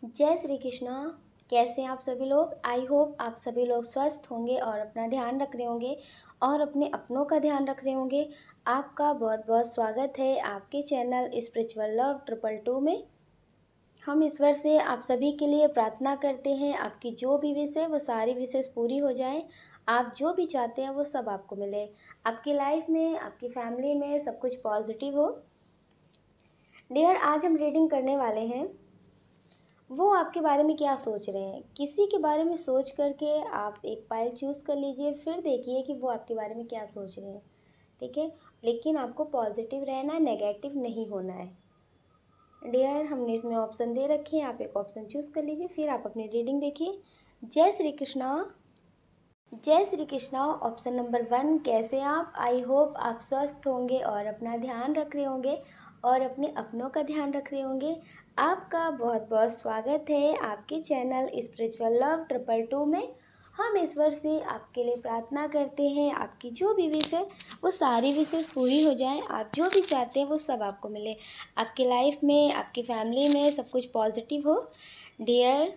जय श्री कृष्णा। कैसे हैं आप सभी लोग। आई होप आप सभी लोग स्वस्थ होंगे और अपना ध्यान रख रहे होंगे और अपने अपनों का ध्यान रख रहे होंगे। आपका बहुत बहुत स्वागत है आपके चैनल स्पिरिचुअल लव 222 में। हम ईश्वर से आप सभी के लिए प्रार्थना करते हैं, आपकी जो भी विश है वो सारी विशेष पूरी हो जाए। आप जो भी चाहते हैं वो सब आपको मिले, आपकी लाइफ में, आपकी फैमिली में सब कुछ पॉजिटिव हो। डियर, आज हम रीडिंग करने वाले हैं वो आपके बारे में क्या सोच रहे हैं। किसी के बारे में सोच करके आप एक पाइल चूज़ कर लीजिए, फिर देखिए कि वो आपके बारे में क्या सोच रहे हैं। ठीक है, लेकिन आपको पॉजिटिव रहना है, नेगेटिव नहीं होना है। डियर, हमने इसमें ऑप्शन दे रखे हैं, आप एक ऑप्शन चूज़ कर लीजिए, फिर आप अपनी रीडिंग देखिए। जय श्री कृष्णा। जय श्री कृष्णा। ऑप्शन नंबर 1, कैसे आप। आई होप आप स्वस्थ होंगे और अपना ध्यान रख रहे होंगे और अपने अपनों का ध्यान रख रहे होंगे। आपका बहुत बहुत स्वागत है आपके चैनल स्पिरिचुअल लव 222 में। हम ईश्वर से आपके लिए प्रार्थना करते हैं, आपकी जो भी विश है वो सारी विशेष पूरी हो जाए। आप जो भी चाहते हैं वो सब आपको मिले, आपकी लाइफ में, आपकी फैमिली में सब कुछ पॉजिटिव हो। डियर,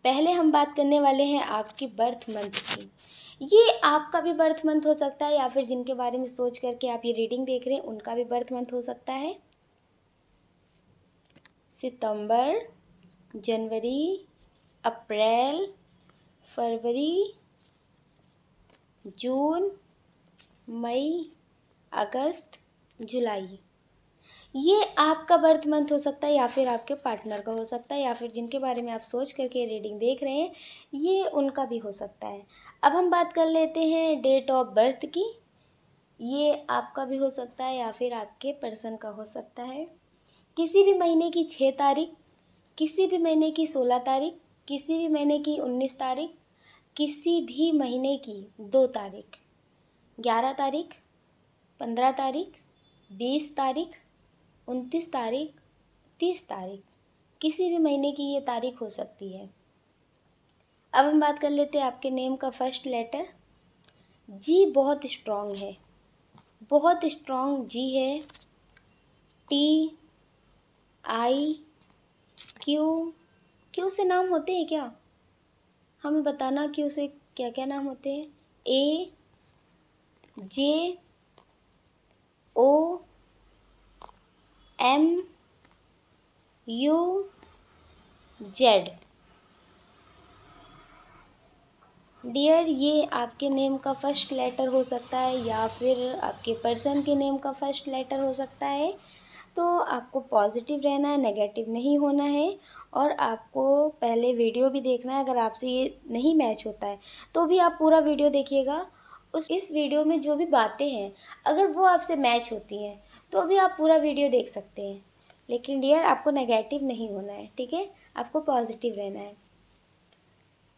पहले हम बात करने वाले हैं आपकी बर्थ मंथ की। ये आपका भी बर्थ मंथ हो सकता है या फिर जिनके बारे में सोच करके आप ये रीडिंग देख रहे हैं उनका भी बर्थ मंथ हो सकता है। सितंबर, जनवरी, अप्रैल, फरवरी, जून, मई, अगस्त, जुलाई। ये आपका बर्थ मंथ हो सकता है या फिर आपके पार्टनर का हो सकता है या फिर जिनके बारे में आप सोच करके रीडिंग देख रहे हैं ये उनका भी हो सकता है। अब हम बात कर लेते हैं डेट ऑफ बर्थ की। ये आपका भी हो सकता है या फिर आपके पर्सन का हो सकता है। किसी भी महीने की 6 तारीख, किसी भी महीने की 16 तारीख, किसी भी महीने की 19 तारीख, किसी भी महीने की 2 तारीख, 11 तारीख, 15 तारीख, 20 तारीख, 29 तारीख, 30 तारीख, किसी भी महीने की ये तारीख हो सकती है। अब हम बात कर लेते हैं आपके नेम का फर्स्ट लेटर। जी बहुत स्ट्रॉन्ग है, बहुत स्ट्रॉन्ग जी है। टी, आई, क्यू। क्यू से नाम होते हैं क्या, हमें बताना। क्यू से क्या क्या नाम होते हैं। ए, जे, ओ, एम, यू, जेड। डियर, ये आपके नेम का फर्स्ट लेटर हो सकता है या फिर आपके पर्सन के नेम का फर्स्ट लेटर हो सकता है। तो आपको पॉजिटिव रहना है, नेगेटिव नहीं होना है। और आपको पहले वीडियो भी देखना है, अगर आपसे ये नहीं मैच होता है तो भी आप पूरा वीडियो देखिएगा। इस वीडियो में जो भी बातें हैं अगर वो आपसे मैच होती हैं तो भी आप पूरा वीडियो देख सकते हैं। लेकिन डियर, आपको नेगेटिव नहीं होना है, ठीक है, आपको पॉजिटिव रहना है।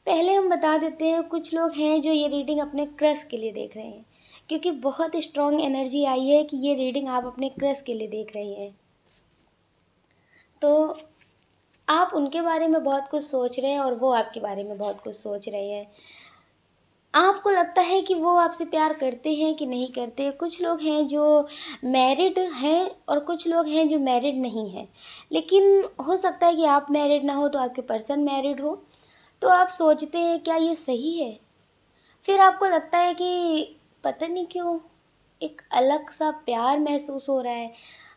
पहले हम बता देते हैं, कुछ लोग हैं जो ये रीडिंग अपने क्रश के लिए देख रहे हैं, क्योंकि बहुत स्ट्रॉन्ग एनर्जी आई है कि ये रीडिंग आप अपने क्रश के लिए देख रही हैं। तो आप उनके बारे में बहुत कुछ सोच रहे हैं और वो आपके बारे में बहुत कुछ सोच रहे हैं। आपको लगता है कि वो आपसे प्यार करते हैं कि नहीं करते। कुछ लोग हैं जो मैरिड हैं और कुछ लोग हैं जो मैरिड नहीं हैं। लेकिन हो सकता है कि आप मैरिड ना हो तो आपके पर्सन मैरिड हो। तो आप सोचते हैं क्या ये सही है। फिर आपको लगता है कि पता नहीं क्यों एक अलग सा प्यार महसूस हो रहा है।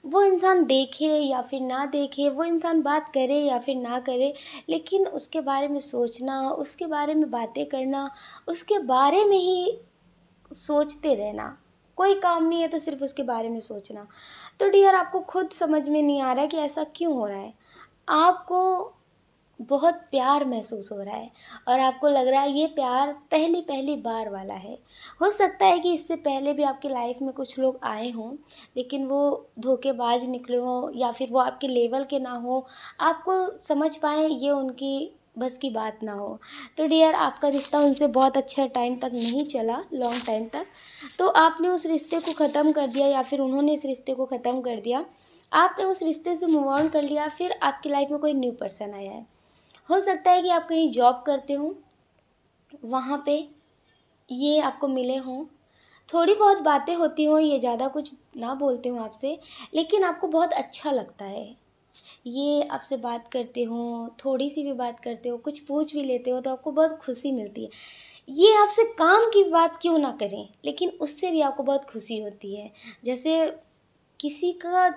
वो इंसान देखे या फिर ना देखे, वो इंसान बात करे या फिर ना करे, लेकिन उसके बारे में सोचना, उसके बारे में बातें करना, उसके बारे में ही सोचते रहना, कोई काम नहीं है तो सिर्फ उसके बारे में सोचना। तो डियर, आपको खुद समझ में नहीं आ रहा है कि ऐसा क्यों हो रहा है। आपको बहुत प्यार महसूस हो रहा है और आपको लग रहा है ये प्यार पहली पहली बार वाला है। हो सकता है कि इससे पहले भी आपकी लाइफ में कुछ लोग आए हों लेकिन वो धोखेबाज निकले हों या फिर वो आपके लेवल के ना हो, आपको समझ पाएँ ये उनकी बस की बात ना हो। तो डियर, आपका रिश्ता उनसे बहुत अच्छा टाइम तक नहीं चला, लॉन्ग टाइम तक। तो आपने उस रिश्ते को ख़त्म कर दिया या फिर उन्होंने इस रिश्ते को ख़त्म कर दिया। आपने उस रिश्ते से मूव ऑन कर लिया, फिर आपकी लाइफ में कोई न्यू पर्सन आया है। हो सकता है कि आप कहीं जॉब करते हो, वहाँ पे ये आपको मिले हों। थोड़ी बहुत बातें होती हों, ये ज़्यादा कुछ ना बोलते हों आपसे, लेकिन आपको बहुत अच्छा लगता है। ये आपसे बात करते हो, थोड़ी सी भी बात करते हो, कुछ पूछ भी लेते हो तो आपको बहुत खुशी मिलती है। ये आपसे काम की बात क्यों ना करें, लेकिन उससे भी आपको बहुत खुशी होती है। जैसे किसी का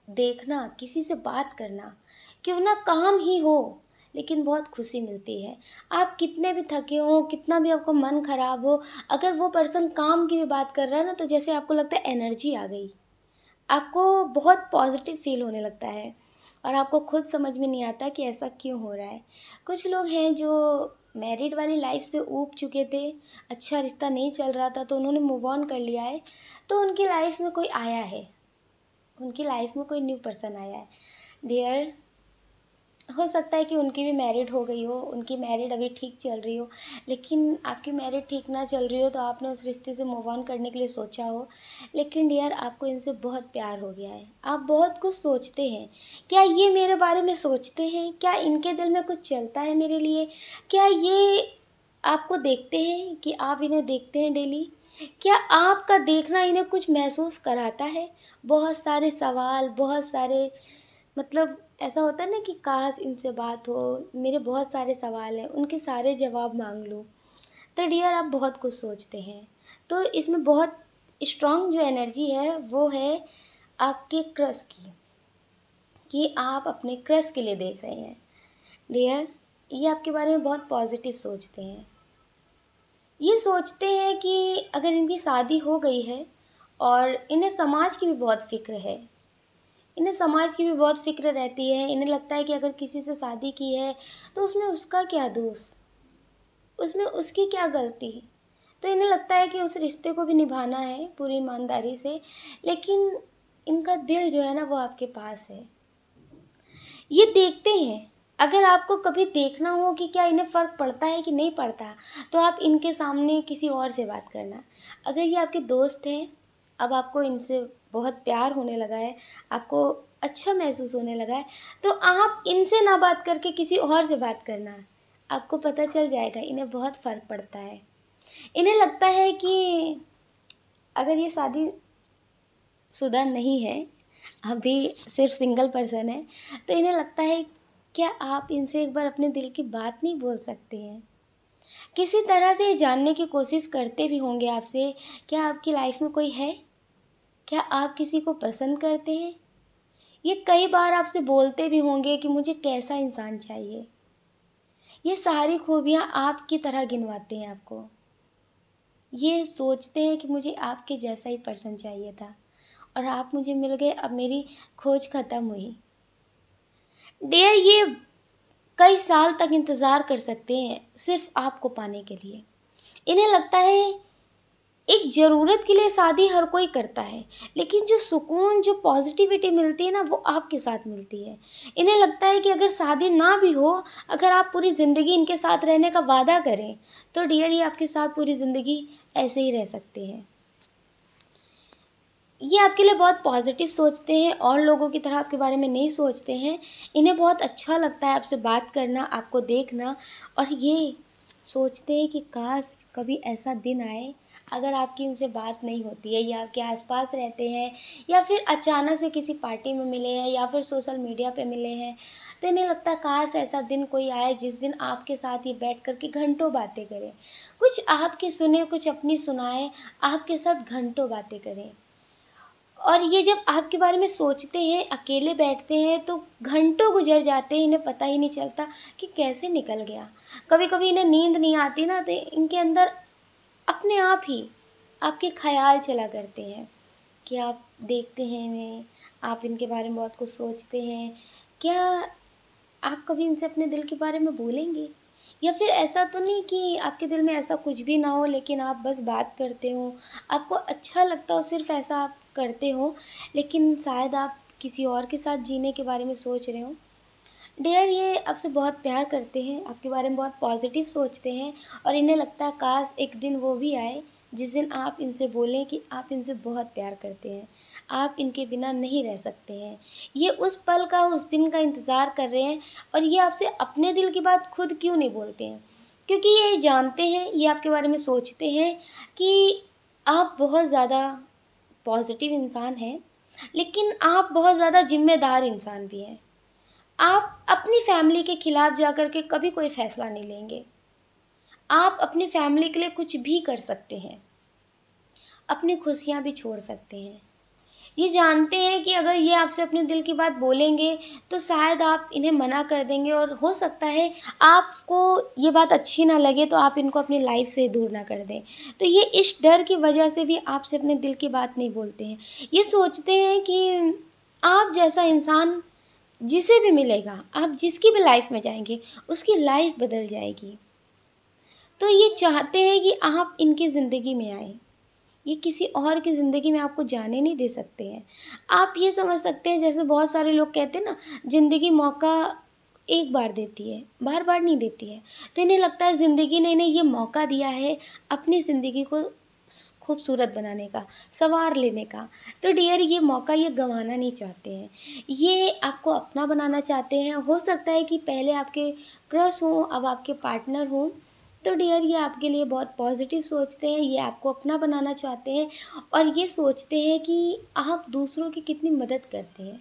देखना, किसी से बात करना, क्यों ना काम ही हो, लेकिन बहुत खुशी मिलती है। आप कितने भी थके हों, कितना भी आपका मन खराब हो, अगर वो पर्सन काम की भी बात कर रहा है ना, तो जैसे आपको लगता है एनर्जी आ गई। आपको बहुत पॉज़िटिव फ़ील होने लगता है और आपको खुद समझ में नहीं आता कि ऐसा क्यों हो रहा है। कुछ लोग हैं जो मैरिड वाली लाइफ़ से ऊब चुके थे, अच्छा रिश्ता नहीं चल रहा था तो उन्होंने मूव ऑन कर लिया है, तो उनकी लाइफ़ में कोई आया है, उनकी लाइफ़ में कोई न्यू पर्सन आया है। डियर, हो सकता है कि उनकी भी मैरिड हो गई हो, उनकी मैरिड अभी ठीक चल रही हो, लेकिन आपकी मैरिड ठीक ना चल रही हो तो आपने उस रिश्ते से मूव ऑन करने के लिए सोचा हो, लेकिन डियर आपको इनसे बहुत प्यार हो गया है। आप बहुत कुछ सोचते हैं, क्या ये मेरे बारे में सोचते हैं? क्या इनके दिल में कुछ चलता है मेरे लिए? क्या ये आपको देखते हैं कि आप इन्हें देखते हैं डेली? क्या आपका देखना इन्हें कुछ महसूस कराता है? बहुत सारे सवाल, बहुत सारे मतलब ऐसा होता है ना कि काश इनसे बात हो, मेरे बहुत सारे सवाल हैं, उनके सारे जवाब माँग लूँ। तो डियर आप बहुत कुछ सोचते हैं। तो इसमें बहुत स्ट्रॉन्ग जो एनर्जी है वो है आपके क्रश की, कि आप अपने क्रश के लिए देख रहे हैं। डियर, ये आपके बारे में बहुत पॉज़िटिव सोचते हैं। ये सोचते हैं कि अगर इनकी शादी हो गई है और इन्हें समाज की भी बहुत फ़िक्र है। इन्हें समाज की भी बहुत फ़िक्र रहती है, इन्हें लगता है कि अगर किसी से शादी की है तो उसमें उसका क्या दोष? उसमें उसकी क्या गलती? तो इन्हें लगता है कि उस रिश्ते को भी निभाना है पूरी ईमानदारी से, लेकिन इनका दिल जो है ना वो आपके पास है। ये देखते हैं, अगर आपको कभी देखना हो कि क्या इन्हें फ़र्क पड़ता है कि नहीं पड़ता, तो आप इनके सामने किसी और से बात करना। अगर ये आपके दोस्त हैं, अब आपको इनसे बहुत प्यार होने लगा है, आपको अच्छा महसूस होने लगा है, तो आप इनसे ना बात करके किसी और से बात करना। आपको पता चल जाएगा इन्हें बहुत फ़र्क पड़ता है। इन्हें लगता है कि अगर ये शादीशुदा नहीं है, अभी सिर्फ़ सिंगल पर्सन है, तो इन्हें लगता है क्या आप इनसे एक बार अपने दिल की बात नहीं बोल सकते हैं? किसी तरह से ये जानने की कोशिश करते भी होंगे आपसे, क्या आपकी लाइफ़ में कोई है? क्या आप किसी को पसंद करते हैं? ये कई बार आपसे बोलते भी होंगे कि मुझे कैसा इंसान चाहिए। ये सारी खूबियाँ आपकी तरह गिनवाते हैं आपको। ये सोचते हैं कि मुझे आपके जैसा ही पर्सन चाहिए था और आप मुझे मिल गए, अब मेरी खोज ख़त्म हुई। डियर, ये कई साल तक इंतज़ार कर सकते हैं सिर्फ़ आपको पाने के लिए। इन्हें लगता है एक ज़रूरत के लिए शादी हर कोई करता है, लेकिन जो सुकून, जो पॉज़िटिविटी मिलती है ना वो आपके साथ मिलती है। इन्हें लगता है कि अगर शादी ना भी हो, अगर आप पूरी ज़िंदगी इनके साथ रहने का वादा करें, तो डियर ये आपके साथ पूरी ज़िंदगी ऐसे ही रह सकते हैं। ये आपके लिए बहुत पॉज़िटिव सोचते हैं और लोगों की तरह आपके बारे में नहीं सोचते हैं। इन्हें बहुत अच्छा लगता है आपसे बात करना, आपको देखना, और ये सोचते हैं कि काश कभी ऐसा दिन आए अगर आपकी इनसे बात नहीं होती है, या आपके आस-पास रहते हैं या फिर अचानक से किसी पार्टी में मिले हैं या फिर सोशल मीडिया पे मिले हैं, तो इन्हें लगता है काश ऐसा दिन कोई आए जिस दिन आपके साथ ये बैठ कर के घंटों बातें करें। कुछ आपकी सुने, कुछ अपनी सुनाएँ, आपके साथ घंटों बातें करें। और ये जब आपके बारे में सोचते हैं, अकेले बैठते हैं तो घंटों गुज़र जाते हैं, इन्हें पता ही नहीं चलता कि कैसे निकल गया। कभी-कभी इन्हें नींद नहीं आती ना तो इनके अंदर अपने आप ही आपके ख़्याल चला करते हैं कि आप देखते हैं इन्हें, आप इनके बारे में बहुत कुछ सोचते हैं। क्या आप कभी इनसे अपने दिल के बारे में बोलेंगे? या फिर ऐसा तो नहीं कि आपके दिल में ऐसा कुछ भी ना हो लेकिन आप बस बात करते हो, आपको अच्छा लगता हो सिर्फ़ ऐसा आप करते हो, लेकिन शायद आप किसी और के साथ जीने के बारे में सोच रहे हो? डियर, ये आपसे बहुत प्यार करते हैं, आपके बारे में बहुत पॉज़िटिव सोचते हैं और इन्हें लगता है काश एक दिन वो भी आए, जिस दिन आप इनसे बोलें कि आप इनसे बहुत प्यार करते हैं। आप इनके बिना नहीं रह सकते हैं। ये उस पल का, उस दिन का इंतज़ार कर रहे हैं और ये आपसे अपने दिल की बात खुद क्यों नहीं बोलते हैं? क्योंकि ये जानते हैं, ये आपके बारे में सोचते हैं कि आप बहुत ज़्यादा पॉज़िटिव इंसान हैं, लेकिन आप बहुत ज़्यादा ज़िम्मेदार इंसान भी हैं। आप अपनी फैमिली के खिलाफ जा कर के कभी कोई फ़ैसला नहीं लेंगे। आप अपनी फैमिली के लिए कुछ भी कर सकते हैं, अपनी खुशियाँ भी छोड़ सकते हैं। ये जानते हैं कि अगर ये आपसे अपने दिल की बात बोलेंगे तो शायद आप इन्हें मना कर देंगे, और हो सकता है आपको ये बात अच्छी ना लगे तो आप इनको अपनी लाइफ से दूर ना कर दें। तो ये इस डर की वजह से भी आपसे अपने दिल की बात नहीं बोलते हैं। ये सोचते हैं कि आप जैसा इंसान जिसे भी मिलेगा, आप जिसकी भी लाइफ में जाएँगे, उसकी लाइफ बदल जाएगी। तो ये चाहते हैं कि आप इनकी ज़िंदगी में आएँ। ये किसी और की ज़िंदगी में आपको जाने नहीं दे सकते हैं। आप ये समझ सकते हैं, जैसे बहुत सारे लोग कहते हैं ना, ज़िंदगी मौका एक बार देती है, बार-बार नहीं देती है। तो इन्हें लगता है ज़िंदगी ने इन्हें ये मौका दिया है अपनी ज़िंदगी को खूबसूरत बनाने का, सँवार लेने का। तो डियर, ये मौका ये गँवाना नहीं चाहते हैं। ये आपको अपना बनाना चाहते हैं। हो सकता है कि पहले आपके क्रश हों, अब आपके पार्टनर हों। तो डियर, ये आपके लिए बहुत पॉज़िटिव सोचते हैं, ये आपको अपना बनाना चाहते हैं, और ये सोचते हैं कि आप दूसरों की कितनी मदद करते हैं।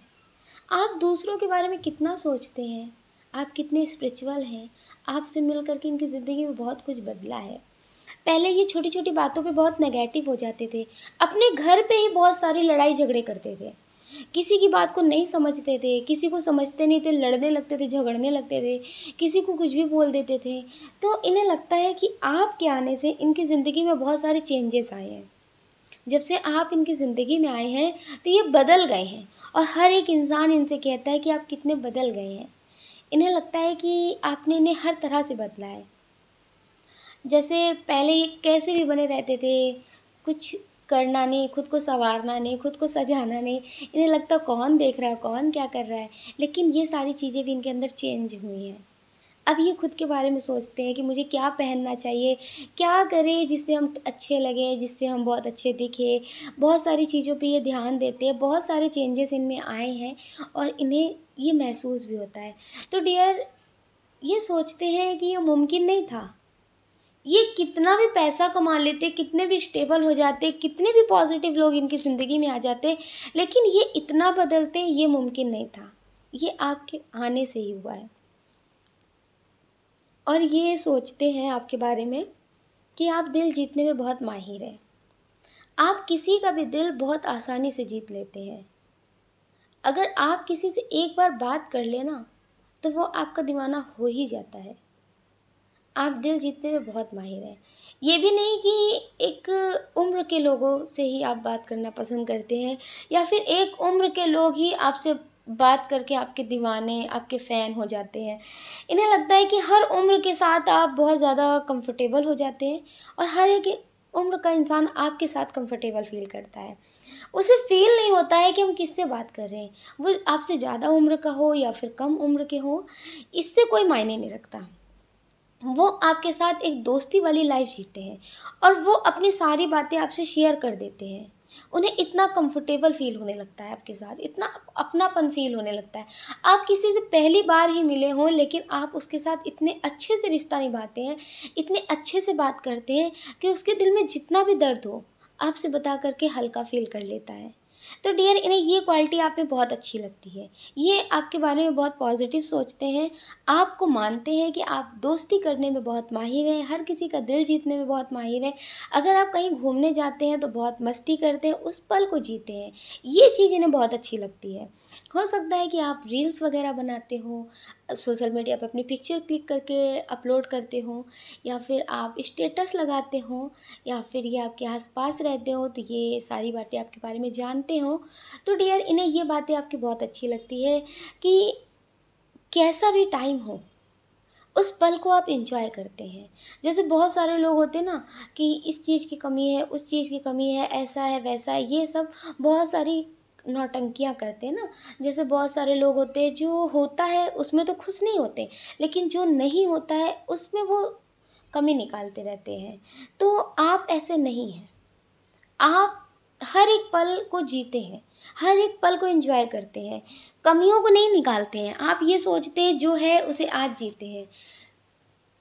आप दूसरों के बारे में कितना सोचते हैं, आप कितने स्पिरिचुअल हैं। आपसे मिल कर के इनकी ज़िंदगी में बहुत कुछ बदला है। पहले ये छोटी-छोटी बातों पे बहुत नेगेटिव हो जाते थे। अपने घर पे ही बहुत सारी लड़ाई झगड़े करते थे। किसी की बात को नहीं समझते थे, किसी को समझते नहीं थे, लड़ने लगते थे, झगड़ने लगते थे, किसी को कुछ भी बोल देते थे। तो इन्हें लगता है कि आपके आने से इनकी ज़िंदगी में बहुत सारे चेंजेस आए हैं। जब से आप इनकी ज़िंदगी में आए हैं, तो ये बदल गए हैं, और हर एक इंसान इनसे कहता है कि आप कितने बदल गए हैं। इन्हें लगता है कि आपने इन्हें हर तरह से बदला है। जैसे पहले ये कैसे भी बने रहते थे, कुछ करना नहीं, खुद को सँवारना नहीं, खुद को सजाना नहीं। इन्हें लगता कौन देख रहा है, कौन क्या कर रहा है। लेकिन ये सारी चीज़ें भी इनके अंदर चेंज हुई हैं। अब ये खुद के बारे में सोचते हैं कि मुझे क्या पहनना चाहिए, क्या करें जिससे हम अच्छे लगें, जिससे हम बहुत अच्छे दिखें। बहुत सारी चीज़ों पे ये ध्यान देते हैं, बहुत सारे चेंजेस इनमें आए हैं, और इन्हें ये महसूस भी होता है। तो डियर, ये सोचते हैं कि ये मुमकिन नहीं था। ये कितना भी पैसा कमा लेते, कितने भी स्टेबल हो जाते, कितने भी पॉज़िटिव लोग इनकी ज़िंदगी में आ जाते, लेकिन ये इतना बदलते, ये मुमकिन नहीं था। ये आपके आने से ही हुआ है। और ये सोचते हैं आपके बारे में कि आप दिल जीतने में बहुत माहिर हैं। आप किसी का भी दिल बहुत आसानी से जीत लेते हैं। अगर आप किसी से एक बार बात कर लें ना, तो वो आपका दीवाना हो ही जाता है। आप दिल जीतने में बहुत माहिर हैं। ये भी नहीं कि एक उम्र के लोगों से ही आप बात करना पसंद करते हैं, या फिर एक उम्र के लोग ही आपसे बात करके आपके दीवाने, आपके फ़ैन हो जाते हैं। इन्हें लगता है कि हर उम्र के साथ आप बहुत ज़्यादा कंफ़र्टेबल हो जाते हैं, और हर एक उम्र का इंसान आपके साथ कंफ़र्टेबल फ़ील करता है। उसे फ़ील नहीं होता है कि हम किससे बात कर रहे हैं। वो आपसे ज़्यादा उम्र का हो या फिर कम उम्र के हो, इससे कोई मायने नहीं रखता। वो आपके साथ एक दोस्ती वाली लाइफ जीते हैं, और वो अपनी सारी बातें आपसे शेयर कर देते हैं। उन्हें इतना कंफर्टेबल फ़ील होने लगता है आपके साथ, इतना अपनापन फ़ील होने लगता है। आप किसी से पहली बार ही मिले हों, लेकिन आप उसके साथ इतने अच्छे से रिश्ता निभाते हैं, इतने अच्छे से बात करते हैं कि उसके दिल में जितना भी दर्द हो, आपसे बता कर के हल्का फ़ील कर लेता है। तो डियर, इन्हें ये क्वालिटी आप में बहुत अच्छी लगती है। ये आपके बारे में बहुत पॉज़िटिव सोचते हैं, आपको मानते हैं कि आप दोस्ती करने में बहुत माहिर हैं, हर किसी का दिल जीतने में बहुत माहिर हैं। अगर आप कहीं घूमने जाते हैं तो बहुत मस्ती करते हैं, उस पल को जीते हैं। ये चीज़ इन्हें बहुत अच्छी लगती है। हो सकता है कि आप रील्स वग़ैरह बनाते हो, सोशल मीडिया पे अपनी पिक्चर क्लिक करके अपलोड करते हो, या फिर आप स्टेटस लगाते हो, या फिर ये आपके आस-पास रहते हो, तो ये सारी बातें आपके बारे में जानते हो। तो डियर, इन्हें ये बातें आपकी बहुत अच्छी लगती है कि कैसा भी टाइम हो, उस पल को आप एन्जॉय करते हैं। जैसे बहुत सारे लोग होते हैं ना कि इस चीज़ की कमी है, उस चीज़ की कमी है, ऐसा है, वैसा है, ये सब बहुत सारी नौटंकियाँ करते हैं ना। जैसे बहुत सारे लोग होते हैं, जो होता है उसमें तो खुश नहीं होते, लेकिन जो नहीं होता है उसमें वो कमी निकालते रहते हैं। तो आप ऐसे नहीं हैं। आप हर एक पल को जीते हैं, हर एक पल को एन्जॉय करते हैं, कमियों को नहीं निकालते हैं। आप ये सोचते हैं जो है उसे आज जीते हैं।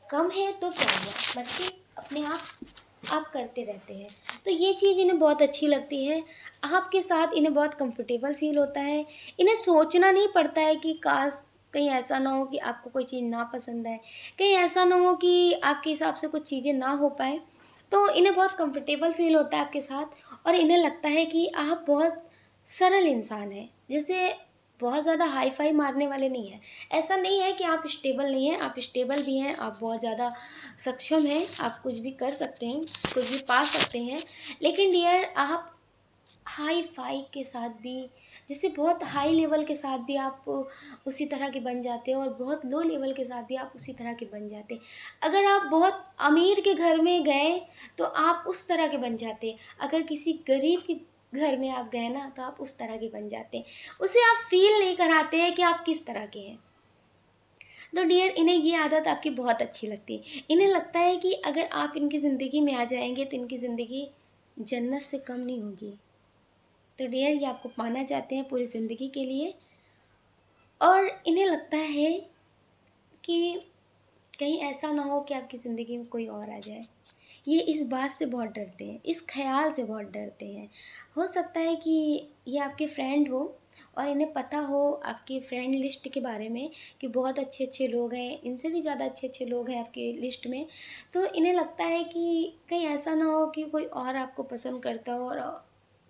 कम है तो क्या हुआ, मस्ती अपने आप करते रहते हैं। तो ये चीज़ इन्हें बहुत अच्छी लगती है। आपके साथ इन्हें बहुत कंफर्टेबल फ़ील होता है। इन्हें सोचना नहीं पड़ता है कि काश कहीं ऐसा ना हो कि आपको कोई चीज़ ना पसंद आए, कहीं ऐसा ना हो कि आपके हिसाब से कुछ चीज़ें ना हो पाएँ। तो इन्हें बहुत कंफर्टेबल फ़ील होता है आपके साथ और इन्हें लगता है कि आप बहुत सरल इंसान हैं। जैसे बहुत ज़्यादा हाई-फ़ाई मारने वाले नहीं हैं। ऐसा नहीं है कि आप स्टेबल नहीं हैं, आप स्टेबल भी हैं, आप बहुत ज़्यादा सक्षम हैं, आप कुछ भी कर सकते हैं, कुछ भी पा सकते हैं। लेकिन डियर आप हाई-फ़ाई के साथ भी, जैसे बहुत हाई लेवल के साथ भी आप उसी तरह के बन जाते हो और बहुत लो लेवल के साथ भी आप उसी तरह के बन जाते। अगर आप बहुत अमीर के घर में गए तो आप उस तरह के बन जाते। अगर किसी गरीब के घर में आप गए ना तो आप उस तरह के बन जाते। उसे आप फ़ील नहीं कराते हैं कि आप किस तरह के हैं। तो डियर इन्हें ये आदत आपकी बहुत अच्छी लगती है। इन्हें लगता है कि अगर आप इनकी ज़िंदगी में आ जाएँगे तो इनकी ज़िंदगी जन्नत से कम नहीं होगी। तो डियर ये आपको पाना चाहते हैं पूरी ज़िंदगी के लिए और इन्हें लगता है कि कहीं ऐसा ना हो कि आपकी ज़िंदगी में कोई और आ जाए। ये इस बात से बहुत डरते हैं, इस ख़्याल से बहुत डरते हैं। हो सकता है कि ये आपके फ्रेंड हो और इन्हें पता हो आपकी फ्रेंड लिस्ट के बारे में कि बहुत अच्छे-अच्छे लोग हैं, इनसे भी ज़्यादा अच्छे-अच्छे लोग हैं आपकी लिस्ट में। तो इन्हें लगता है कि कहीं ऐसा ना हो कि कोई और आपको पसंद करता हो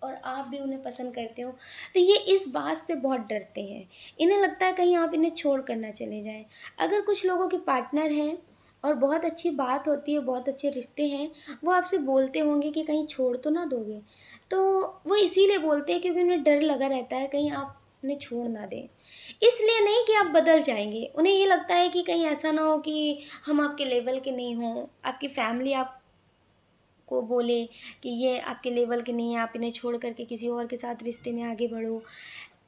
और आप भी उन्हें पसंद करते हो। तो ये इस बात से बहुत डरते हैं। इन्हें लगता है कहीं आप इन्हें छोड़ कर ना चले जाएँ। अगर कुछ लोगों के पार्टनर हैं और बहुत अच्छी बात होती है, बहुत अच्छे रिश्ते हैं, वो आपसे बोलते होंगे कि कहीं छोड़ तो ना दोगे। तो वो इसीलिए बोलते हैं क्योंकि उन्हें डर लगा रहता है कहीं आप उन्हें छोड़ ना दें। इसलिए नहीं कि आप बदल जाएँगे, उन्हें ये लगता है कि कहीं ऐसा ना हो कि हम आपके लेवल के नहीं हों, आपकी फैमिली आपको बोले कि ये आपके लेवल के नहीं हैं, आप इन्हें छोड़ कर के किसी और के साथ रिश्ते में आगे बढ़ो।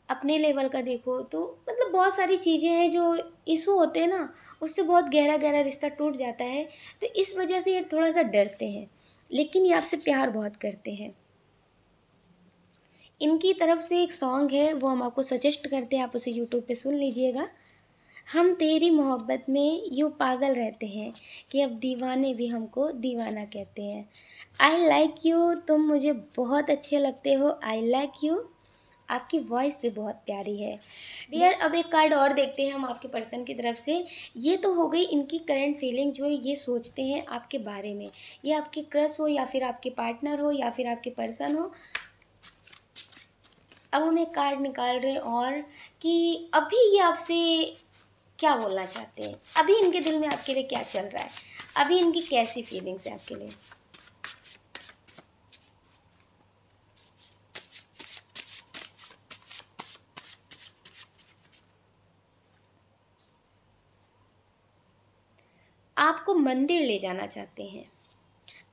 अपने लेवल का देखो, तो मतलब बहुत सारी चीज़ें हैं जो इश्यू होते हैं ना, उससे बहुत गहरा-गहरा रिश्ता टूट जाता है, तो इस वजह से ये थोड़ा-सा डरते हैं। लेकिन ये आपसे प्यार बहुत करते हैं। इनकी तरफ से एक सॉन्ग है, वो हम आपको सजेस्ट करते हैं, आप उसे यूट्यूब पे सुन लीजिएगा। हम तेरी मोहब्बत में यूँ पागल रहते हैं कि अब दीवाने भी हमको दीवाना कहते हैं। आई लाइक यू, तुम मुझे बहुत अच्छे लगते हो, आई लाइक यू। आपकी वॉइस भी बहुत प्यारी है। डियर अब एक कार्ड और देखते हैं हम आपके पर्सन की तरफ से। ये तो हो गई इनकी करंट फीलिंग जो ये सोचते हैं आपके बारे में। ये आपके क्रश हो या फिर आपके पार्टनर हो या फिर आपके पर्सन हो। अब हम एक कार्ड निकाल रहे हैं और कि अभी ये आपसे क्या बोलना चाहते हैं, अभी इनके दिल में आपके लिए क्या चल रहा है, अभी इनकी कैसी फीलिंग्स है आपके लिए। आपको मंदिर ले जाना चाहते हैं,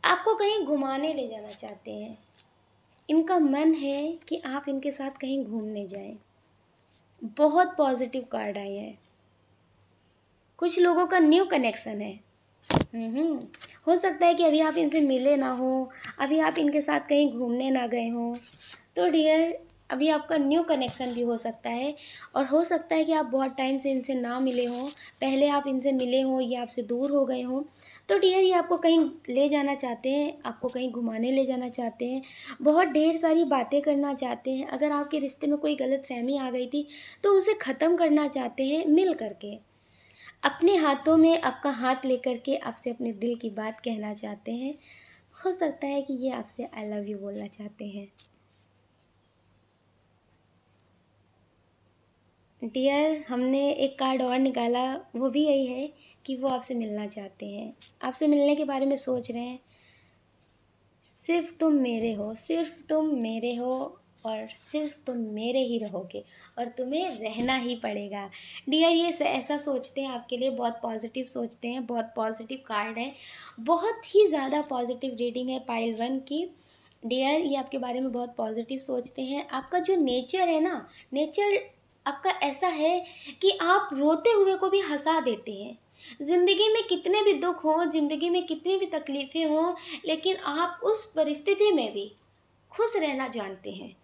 आपको कहीं घुमाने ले जाना चाहते हैं। इनका मन है कि आप इनके साथ कहीं घूमने जाएं। बहुत पॉजिटिव कार्ड आए हैं। कुछ लोगों का न्यू कनेक्शन है। हम्म हो सकता है कि अभी आप इनसे मिले ना हो, अभी आप इनके साथ कहीं घूमने ना गए हों। तो डियर अभी आपका न्यू कनेक्शन भी हो सकता है और हो सकता है कि आप बहुत टाइम से इनसे ना मिले हों, पहले आप इनसे मिले हों, ये आपसे दूर हो गए हों। तो डियर ये आपको कहीं ले जाना चाहते हैं, आपको कहीं घुमाने ले जाना चाहते हैं, बहुत ढेर सारी बातें करना चाहते हैं। अगर आपके रिश्ते में कोई गलतफहमी आ गई थी तो उसे ख़त्म करना चाहते हैं मिल करके। अपने हाथों में आपका हाथ लेकर के आपसे अपने दिल की बात कहना चाहते हैं। हो सकता है कि ये आपसे आई लव यू बोलना चाहते हैं। डियर हमने एक कार्ड और निकाला, वो भी यही है कि वो आपसे मिलना चाहते हैं, आपसे मिलने के बारे में सोच रहे हैं। सिर्फ तुम मेरे हो, सिर्फ तुम मेरे हो और सिर्फ तुम मेरे ही रहोगे और तुम्हें रहना ही पड़ेगा। डियर ये ऐसा सोचते हैं आपके लिए, बहुत पॉजिटिव सोचते हैं, बहुत पॉजिटिव कार्ड है, बहुत ही ज़्यादा पॉजिटिव रीडिंग है पाइल 1 की। डियर ये आपके बारे में बहुत पॉजिटिव सोचते हैं। आपका जो नेचर है ना, नेचर आपका ऐसा है कि आप रोते हुए को भी हंसा देते हैं। ज़िंदगी में कितने भी दुख हों, ज़िंदगी में कितनी भी तकलीफ़ें हों, लेकिन आप उस परिस्थिति में भी खुश रहना जानते हैं।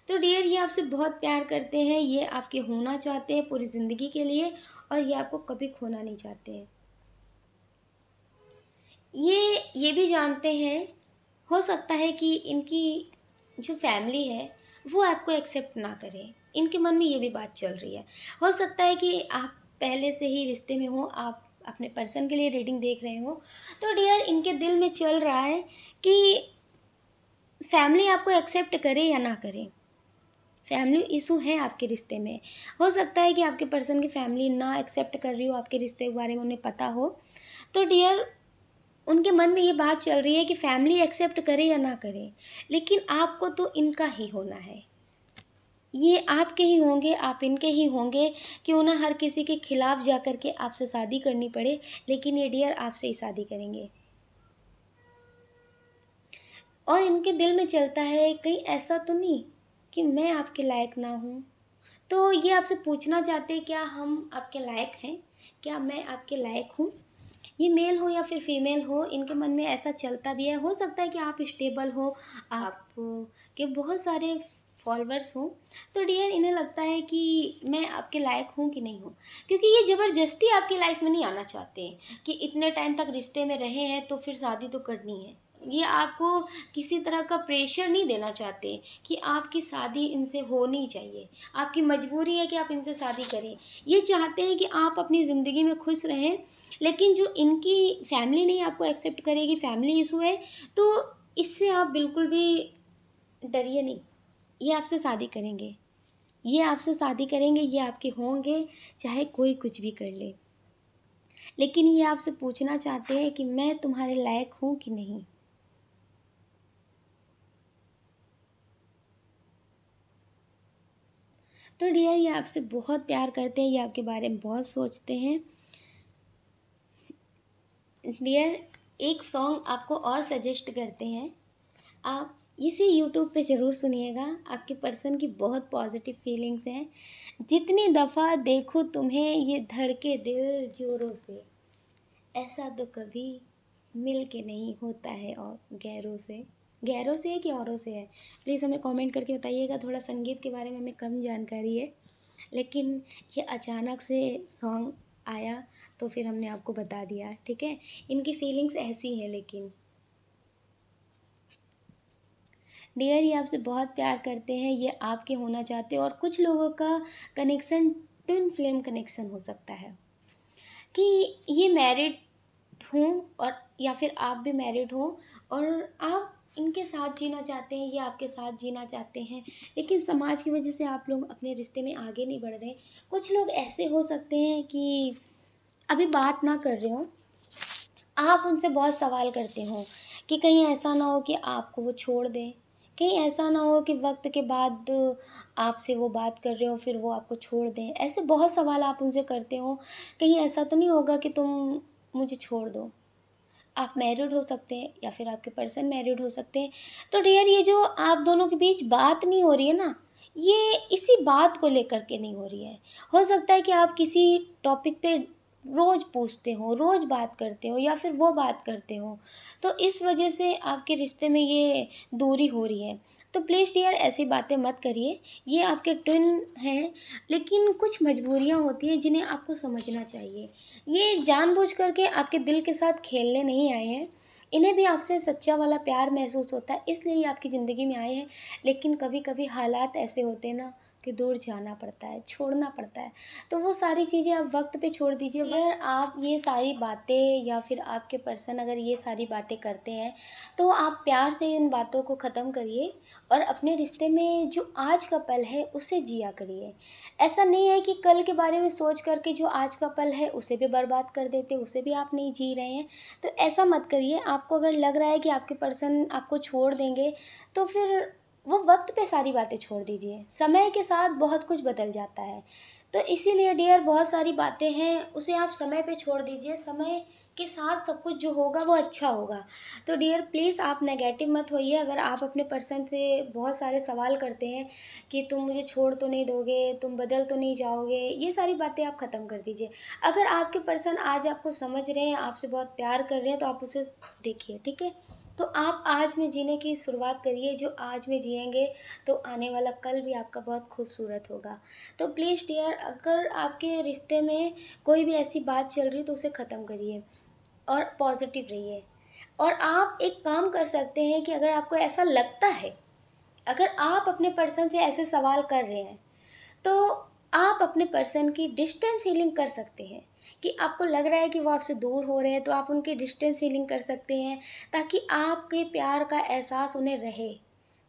तो डियर ये आपसे बहुत प्यार करते हैं, ये आपके होना चाहते हैं पूरी ज़िंदगी के लिए और ये आपको कभी खोना नहीं चाहते हैं। ये भी जानते हैं, हो सकता है कि इनकी जो फैमिली है वो आपको एक्सेप्ट ना करे, इनके मन में ये भी बात चल रही है। हो सकता है कि आप पहले से ही रिश्ते में हो, आप अपने पर्सन के लिए रीडिंग देख रहे हो, तो डियर इनके दिल में चल रहा है कि फैमिली आपको एक्सेप्ट करे या ना करे, फैमिली इशू है आपके रिश्ते में। हो सकता है कि आपके पर्सन की फैमिली ना एक्सेप्ट कर रही हो, आपके रिश्ते के बारे में उन्हें पता हो, तो डियर उनके मन में ये बात चल रही है कि फैमिली एक्सेप्ट करे या ना करे, लेकिन आपको तो इनका ही होना है। ये आपके ही होंगे, आप इनके ही होंगे। क्यों ना हर किसी के खिलाफ जा कर के आपसे शादी करनी पड़े, लेकिन ये डियर आपसे ही शादी करेंगे। और इनके दिल में चलता है कहीं ऐसा तो नहीं कि मैं आपके लायक ना हूँ। तो ये आपसे पूछना चाहते हैं, क्या हम आपके लायक हैं, क्या मैं आपके लायक हूँ। ये मेल हो या फिर फीमेल हो, इनके मन में ऐसा चलता भी है। हो सकता है कि आप स्टेबल हो, आप के बहुत सारे फॉलोअर्स हों, तो डियर इन्हें लगता है कि मैं आपके लायक हूँ कि नहीं हूँ, क्योंकि ये ज़बरदस्ती आपकी लाइफ में नहीं आना चाहते कि इतने टाइम तक रिश्ते में रहे हैं तो फिर शादी तो करनी है। ये आपको किसी तरह का प्रेशर नहीं देना चाहते कि आपकी शादी इनसे होनी चाहिए, आपकी मजबूरी है कि आप इनसे शादी करें। ये चाहते हैं कि आप अपनी ज़िंदगी में खुश रहें, लेकिन जो इनकी फैमिली नहीं आपको एक्सेप्ट करेगी, फैमिली इशू है, तो इससे आप बिल्कुल भी डरिए नहीं। ये आपसे शादी करेंगे, ये आपसे शादी करेंगे, ये आपके होंगे, चाहे कोई कुछ भी कर ले। लेकिन ये आपसे पूछना चाहते हैं कि मैं तुम्हारे लायक हूँ कि नहीं। तो डियर ये आपसे बहुत प्यार करते हैं, ये आपके बारे में बहुत सोचते हैं। डियर एक सॉन्ग आपको और सजेस्ट करते हैं, आप इसे यूट्यूब पे ज़रूर सुनिएगा। आपके पर्सन की बहुत पॉजिटिव फीलिंग्स हैं। जितनी दफ़ा देखूँ तुम्हें ये धड़के दिल जोरों से, ऐसा तो कभी मिल के नहीं होता है और गैरों से। गैरों से है कि औरों से है, प्लीज़ हमें कमेंट करके बताइएगा। थोड़ा संगीत के बारे में हमें कम जानकारी है, लेकिन ये अचानक से सॉन्ग आया तो फिर हमने आपको बता दिया, ठीक है। इनकी फीलिंग्स ऐसी हैं। लेकिन डियर ये आपसे बहुत प्यार करते हैं, ये आपके होना चाहते हैं। और कुछ लोगों का कनेक्शन ट्विन फ्लेम कनेक्शन हो सकता है कि ये मैरिड हों और या फिर आप भी मैरिड हो और आप इनके साथ जीना चाहते हैं, ये आपके साथ जीना चाहते हैं, लेकिन समाज की वजह से आप लोग अपने रिश्ते में आगे नहीं बढ़ रहे। कुछ लोग ऐसे हो सकते हैं कि अभी बात ना कर रहे हो, आप उनसे बहुत सवाल करते हो कि कहीं ऐसा ना हो कि आपको वो छोड़ दें, कहीं ऐसा ना हो कि वक्त के बाद आपसे वो बात कर रहे हो फिर वो आपको छोड़ दें। ऐसे बहुत सवाल आप उनसे करते हो, कहीं ऐसा तो नहीं होगा कि तुम मुझे छोड़ दो। आप मैरिड हो सकते हैं या फिर आपके पर्सन मैरिड हो सकते हैं। तो डियर ये जो आप दोनों के बीच बात नहीं हो रही है ना, ये इसी बात को लेकर के नहीं हो रही है। हो सकता है कि आप किसी टॉपिक पे रोज़ पूछते हो, रोज़ बात करते हो या फिर वो बात करते हो, तो इस वजह से आपके रिश्ते में ये दूरी हो रही है। तो प्लीज़ डियर ऐसी बातें मत करिए। ये आपके ट्विन हैं, लेकिन कुछ मजबूरियाँ होती हैं जिन्हें आपको समझना चाहिए। ये जानबूझ करके आपके दिल के साथ खेलने नहीं आए हैं, इन्हें भी आपसे सच्चा वाला प्यार महसूस होता है, इसलिए ये आपकी ज़िंदगी में आए हैं। लेकिन कभी कभी हालात ऐसे होते हैं ना कि दूर जाना पड़ता है, छोड़ना पड़ता है, तो वो सारी चीज़ें आप वक्त पे छोड़ दीजिए। अगर आप ये सारी बातें या फिर आपके पर्सन अगर ये सारी बातें करते हैं, तो आप प्यार से इन बातों को ख़त्म करिए और अपने रिश्ते में जो आज का पल है उसे जिया करिए। ऐसा नहीं है कि कल के बारे में सोच करके जो आज का पल है उसे भी बर्बाद कर देते, उसे भी आप नहीं जी रहे हैं। तो ऐसा मत करिए। आपको अगर लग रहा है कि आपके पर्सन आपको छोड़ देंगे, तो फिर वो वक्त पे सारी बातें छोड़ दीजिए। समय के साथ बहुत कुछ बदल जाता है, तो इसीलिए डियर बहुत सारी बातें हैं उसे आप समय पे छोड़ दीजिए। समय के साथ सब कुछ जो होगा वो अच्छा होगा। तो डियर प्लीज़ आप नेगेटिव मत होइए। अगर आप अपने पर्सन से बहुत सारे सवाल करते हैं कि तुम मुझे छोड़ तो नहीं दोगे, तुम बदल तो नहीं जाओगे, ये सारी बातें आप ख़त्म कर दीजिए। अगर आपके पर्सन आज आपको समझ रहे हैं, आपसे बहुत प्यार कर रहे हैं, तो आप उसे देखिए, ठीक है। तो आप आज में जीने की शुरुआत करिए। जो आज में जिएंगे तो आने वाला कल भी आपका बहुत खूबसूरत होगा। तो प्लीज़ डियर अगर आपके रिश्ते में कोई भी ऐसी बात चल रही है तो उसे ख़त्म करिए और पॉजिटिव रहिए। और आप एक काम कर सकते हैं कि अगर आपको ऐसा लगता है, अगर आप अपने पर्सन से ऐसे सवाल कर रहे हैं, तो आप अपने पर्सन की डिस्टेंस हीलिंग कर सकते हैं कि आपको लग रहा है कि वो आपसे दूर हो रहे हैं, तो आप उनकी डिस्टेंस हीलिंग कर सकते हैं ताकि आपके प्यार का एहसास उन्हें रहे,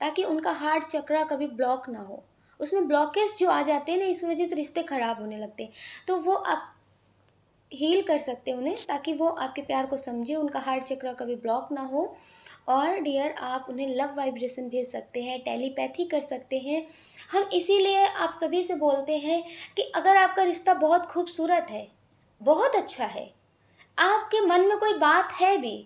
ताकि उनका हार्ट चक्रा कभी ब्लॉक ना हो। उसमें ब्लॉकेज जो आ जाते हैं ना, इस वजह से रिश्ते ख़राब होने लगते हैं। तो वो आप हील कर सकते हैं उन्हें, ताकि वो आपके प्यार को समझे, उनका हार्ट चक्र कभी ब्लॉक ना हो। और डियर, आप उन्हें लव वाइब्रेशन भेज सकते हैं, टेलीपैथी कर सकते हैं। हम इसीलिए आप सभी से बोलते हैं कि अगर आपका रिश्ता बहुत खूबसूरत है, बहुत अच्छा है, आपके मन में कोई बात है भी,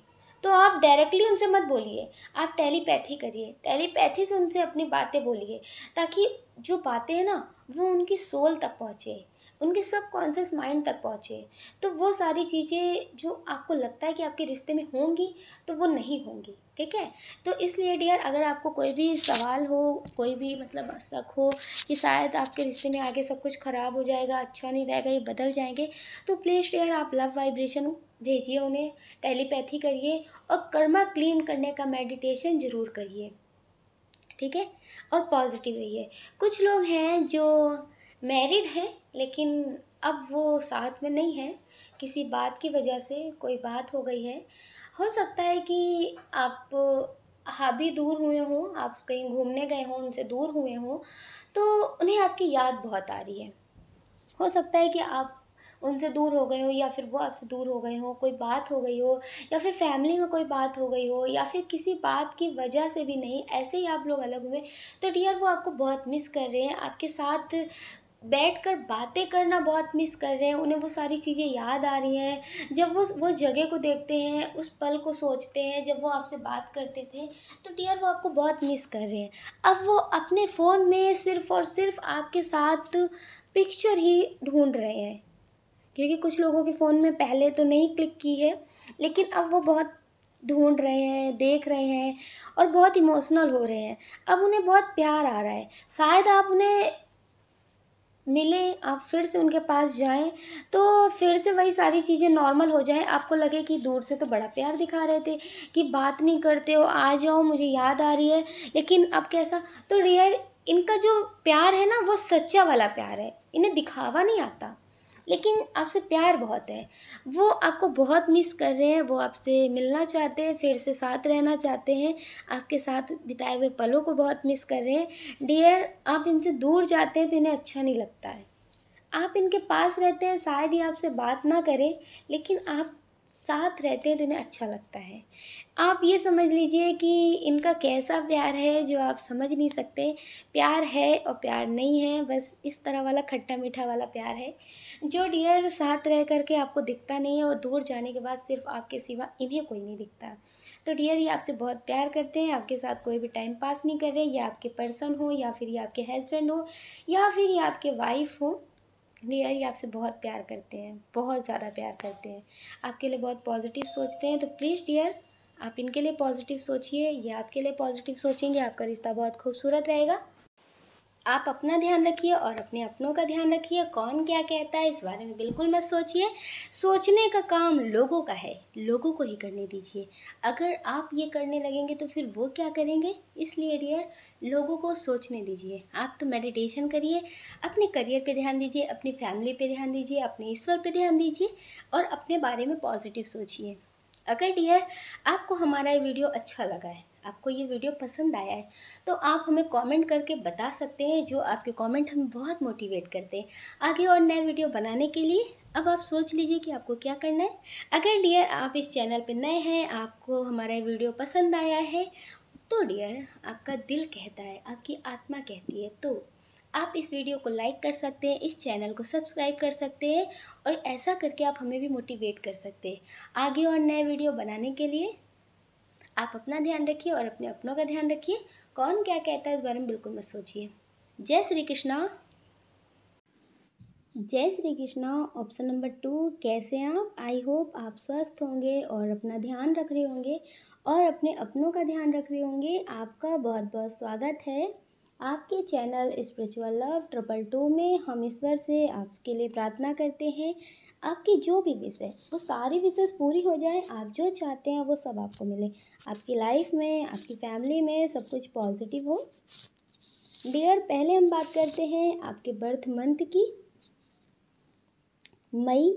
तो आप डायरेक्टली उनसे मत बोलिए, आप टेलीपैथी करिए, टेलीपैथी से उनसे अपनी बातें बोलिए, ताकि जो बातें हैं ना, वो उनकी सोल तक पहुँचे, उनके सबकॉन्शियस माइंड तक पहुँचे। तो वो सारी चीज़ें जो आपको लगता है कि आपके रिश्ते में होंगी, तो वो नहीं होंगी, ठीक है। तो इसलिए डियर, अगर आपको कोई भी सवाल हो, कोई भी मतलब शक हो कि शायद आपके रिश्ते में आगे सब कुछ ख़राब हो जाएगा, अच्छा नहीं रहेगा, ये बदल जाएंगे, तो प्लीज़ डियर, आप लव वाइब्रेशन भेजिए उन्हें, टेलीपैथी करिए और कर्मा क्लीन करने का मेडिटेशन ज़रूर करिए, ठीक है। और पॉजिटिव रहिए। कुछ लोग हैं जो मैरिड हैं, लेकिन अब वो साथ में नहीं है, किसी बात की वजह से कोई बात हो गई है। हो सकता है कि आप भी दूर हुए हों, आप कहीं घूमने गए हों, उनसे दूर हुए हों, तो उन्हें आपकी याद बहुत आ रही है। हो सकता है कि आप उनसे दूर हो गए हो, या फिर वो आपसे दूर हो गए हो, कोई बात हो गई हो, या फिर फैमिली में कोई बात हो गई हो, या फिर किसी बात की वजह से भी नहीं, ऐसे ही आप लोग अलग हुए। तो डियर, वो आपको बहुत मिस कर रहे हैं, आपके साथ बैठकर बातें करना बहुत मिस कर रहे हैं, उन्हें वो सारी चीज़ें याद आ रही हैं। जब वो जगह को देखते हैं, उस पल को सोचते हैं जब वो आपसे बात करते थे, तो डियर, वो आपको बहुत मिस कर रहे हैं। अब वो अपने फ़ोन में सिर्फ़ और सिर्फ़ आपके साथ पिक्चर ही ढूंढ रहे हैं, क्योंकि कुछ लोगों के फ़ोन में पहले तो नहीं क्लिक की है, लेकिन अब वो बहुत ढूंढ रहे हैं, देख रहे हैं और बहुत इमोशनल हो रहे हैं। अब उन्हें बहुत प्यार आ रहा है, शायद आप उन्हें मिलें, आप फिर से उनके पास जाएं, तो फिर से वही सारी चीज़ें नॉर्मल हो जाएं, आपको लगे कि दूर से तो बड़ा प्यार दिखा रहे थे, कि बात नहीं करते हो, आ जाओ, मुझे याद आ रही है, लेकिन अब कैसा। तो डियर, इनका जो प्यार है ना, वो सच्चा वाला प्यार है, इन्हें दिखावा नहीं आता, लेकिन आपसे प्यार बहुत है। वो आपको बहुत मिस कर रहे हैं, वो आपसे मिलना चाहते हैं, फिर से साथ रहना चाहते हैं, आपके साथ बिताए हुए पलों को बहुत मिस कर रहे हैं। डियर, आप इनसे दूर जाते हैं तो इन्हें अच्छा नहीं लगता है, आप इनके पास रहते हैं, शायद ही आपसे बात ना करें, लेकिन आप साथ रहते हैं तो इन्हें अच्छा लगता है। आप ये समझ लीजिए कि इनका कैसा प्यार है जो आप समझ नहीं सकते। प्यार है और प्यार नहीं है, बस इस तरह वाला खट्टा मीठा वाला प्यार है, जो डियर साथ रह कर के आपको दिखता नहीं है, और दूर जाने के बाद सिर्फ आपके सिवा इन्हें कोई नहीं दिखता। तो डियर, ये आपसे बहुत प्यार करते हैं, आपके साथ कोई भी टाइम पास नहीं कर रहे, ये आपके पर्सन हो, या फिर ये आपके हस्बैंड हो, या फिर ये आपके वाइफ हो। डियर, ये आपसे बहुत प्यार करते हैं, बहुत ज़्यादा प्यार करते हैं, आपके लिए बहुत पॉजिटिव सोचते हैं। तो प्लीज़ डियर, आप इनके लिए पॉजिटिव सोचिए, ये आपके लिए पॉजिटिव सोचेंगे, आपका रिश्ता बहुत खूबसूरत रहेगा। आप अपना ध्यान रखिए और अपने अपनों का ध्यान रखिए। कौन क्या कहता है इस बारे में बिल्कुल मत सोचिए, सोचने का काम लोगों का है, लोगों को ही करने दीजिए। अगर आप ये करने लगेंगे तो फिर वो क्या करेंगे, इसलिए डियर, लोगों को सोचने दीजिए। आप तो मेडिटेशन करिए, अपने करियर पे ध्यान दीजिए, अपनी फैमिली पे ध्यान दीजिए, अपने ईश्वर पे ध्यान दीजिए और अपने बारे में पॉजिटिव सोचिए। अगर डियर, आपको हमारा ये वीडियो अच्छा लगा है, आपको ये वीडियो पसंद आया है, तो आप हमें कमेंट करके बता सकते हैं। जो आपके कमेंट हमें बहुत मोटिवेट करते हैं आगे और नए वीडियो बनाने के लिए। अब आप सोच लीजिए कि आपको क्या करना है। अगर डियर, आप इस चैनल पर नए हैं, आपको हमारा ये वीडियो पसंद आया है, तो डियर, आपका दिल कहता है, आपकी आत्मा कहती है, तो आप इस वीडियो को लाइक कर सकते हैं, इस चैनल को सब्सक्राइब कर सकते हैं, और ऐसा करके आप हमें भी मोटिवेट कर सकते हैं आगे और नए वीडियो बनाने के लिए। आप अपना ध्यान रखिए और अपने अपनों का ध्यान रखिए। कौन क्या कहता है इस बारे में बिल्कुल मत सोचिए। जय श्री कृष्णा। जय श्री कृष्णा। ऑप्शन नंबर 2, कैसे हैं आप? आई होप आप स्वस्थ होंगे और अपना ध्यान रख रहे होंगे और अपने अपनों का ध्यान रख रहे होंगे। आपका बहुत बहुत स्वागत है आपके चैनल स्पिरिचुअल लव 222 में। हम ईश्वर से आपके लिए प्रार्थना करते हैं, आपकी जो भी विश है वो सारी विशेष पूरी हो जाए, आप जो चाहते हैं वो सब आपको मिले, आपकी लाइफ में, आपकी फैमिली में सब कुछ पॉजिटिव हो। डियर, पहले हम बात करते हैं आपके बर्थ मंथ की। मई,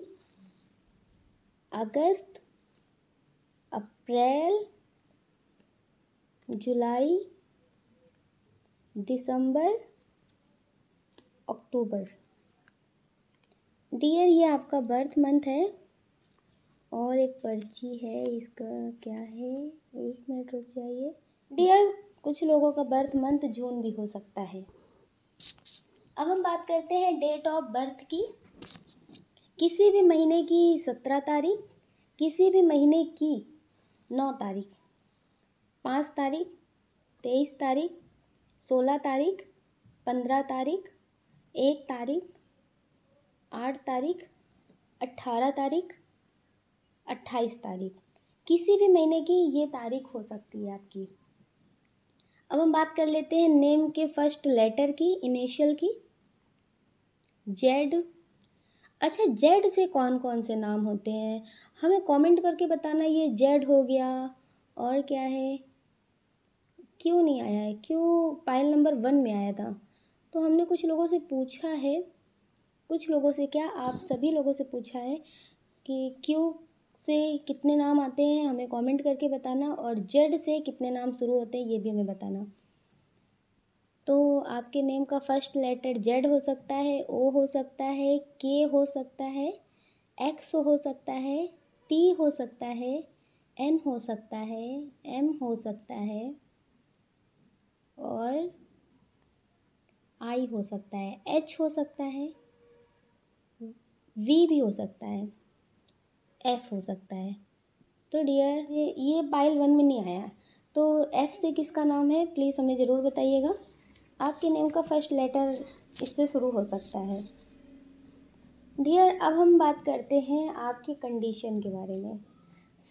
अगस्त, अप्रैल, जुलाई, दिसंबर, अक्टूबर। डियर, ये आपका बर्थ मंथ है और एक पर्ची है, इसका क्या है, एक मिनट रुक जाइए। डियर, कुछ लोगों का बर्थ मंथ जून भी हो सकता है। अब हम बात करते हैं डेट ऑफ बर्थ की। किसी भी महीने की 17 तारीख, किसी भी महीने की 9 तारीख, 5 तारीख, 23 तारीख, 16 तारीख, 15 तारीख, 1 तारीख, 8 तारीख, 18 तारीख, 28 तारीख, किसी भी महीने की ये तारीख हो सकती है आपकी। अब हम बात कर लेते हैं नेम के फर्स्ट लेटर की, इनिशियल की। जेड। अच्छा, जेड से कौन कौन से नाम होते हैं हमें कमेंट करके बताना। ये जेड हो गया, और क्या है, क्यों नहीं आया है, क्यों पाइल नंबर 1 में आया था। तो हमने कुछ लोगों से पूछा है, कुछ लोगों से क्या, आप सभी लोगों से पूछा है कि क्यू से कितने नाम आते हैं, हमें कमेंट करके बताना, और जेड से कितने नाम शुरू होते हैं ये भी हमें बताना। तो आपके नेम का फर्स्ट लेटर जेड हो सकता है, ओ हो सकता है, के हो सकता है, एक्स हो सकता है, टी हो सकता है, एन हो सकता है, एम हो सकता है, और आई हो सकता है, एच हो सकता है, वी भी हो सकता है, एफ हो सकता है। तो डियर, ये पाइल 1 में नहीं आया, तो एफ से किसका नाम है प्लीज़ हमें ज़रूर बताइएगा। आपके नेम का फर्स्ट लेटर इससे शुरू हो सकता है। डियर, अब हम बात करते हैं आपकी कंडीशन के बारे में,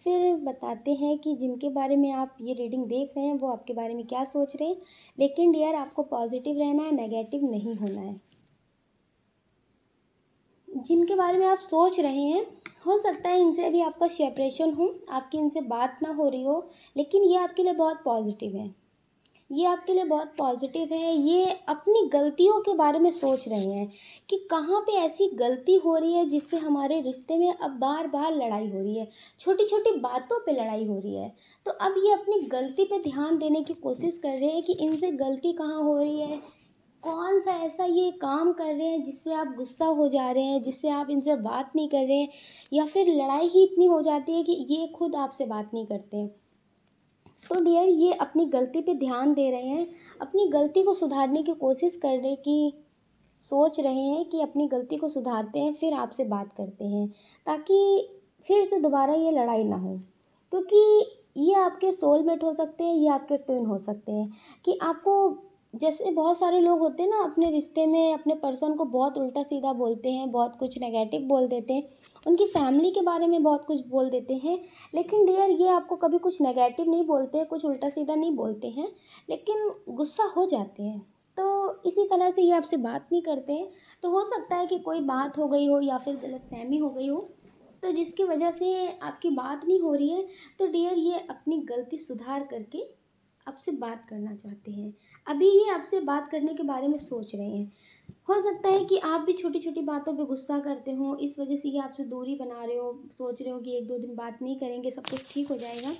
फिर बताते हैं कि जिनके बारे में आप ये रीडिंग देख रहे हैं वो आपके बारे में क्या सोच रहे हैं। लेकिन डियर, आपको पॉजिटिव रहना है, नेगेटिव नहीं होना है। जिनके बारे में आप सोच रहे हैं, हो सकता है इनसे अभी आपका सेपरेशन हो, आपकी इनसे बात ना हो रही हो, लेकिन ये आपके लिए बहुत पॉजिटिव है, ये आपके लिए बहुत पॉजिटिव है। ये अपनी गलतियों के बारे में सोच रहे हैं कि कहाँ पे ऐसी गलती हो रही है जिससे हमारे रिश्ते में अब बार बार लड़ाई हो रही है, छोटी छोटी बातों पे लड़ाई हो रही है। तो अब ये अपनी गलती पे ध्यान देने की कोशिश कर रहे हैं कि इनसे गलती कहाँ हो रही है, कौन सा ऐसा ये काम कर रहे हैं जिससे आप गुस्सा हो जा रहे हैं, जिससे आप इनसे बात नहीं कर रहे हैं, या फिर लड़ाई ही इतनी हो जाती है कि ये खुद आपसे बात नहीं करते हैं। तो डियर, ये अपनी गलती पे ध्यान दे रहे हैं, अपनी गलती को सुधारने की कोशिश कर रहे कि सोच रहे हैं कि अपनी गलती को सुधारते हैं फिर आपसे बात करते हैं, ताकि फिर से दोबारा ये लड़ाई ना हो। क्योंकि ये आपके सोलमेट हो सकते हैं, ये आपके ट्विन हो सकते हैं। कि आपको, जैसे बहुत सारे लोग होते हैं ना अपने रिश्ते में अपने पर्सन को बहुत उल्टा सीधा बोलते हैं, बहुत कुछ नेगेटिव बोल देते हैं, उनकी फैमिली के बारे में बहुत कुछ बोल देते हैं। लेकिन डियर, ये आपको कभी कुछ नेगेटिव नहीं बोलते हैं, कुछ उल्टा सीधा नहीं बोलते हैं, लेकिन गुस्सा हो जाते हैं। तो इसी तरह से ये आपसे बात नहीं करते हैं। तो हो सकता है कि कोई बात हो गई हो या फिर गलतफहमी हो गई हो, तो जिसकी वजह से आपकी बात नहीं हो रही है। तो डियर, ये अपनी गलती सुधार करके आपसे बात करना चाहते हैं। अभी ये आपसे बात करने के बारे में सोच रहे हैं। हो सकता है कि आप भी छोटी छोटी बातों पे गुस्सा करते हो, इस वजह से ये आपसे दूरी बना रहे हो, सोच रहे हो कि 1-2 दिन बात नहीं करेंगे, सब कुछ ठीक हो जाएगा।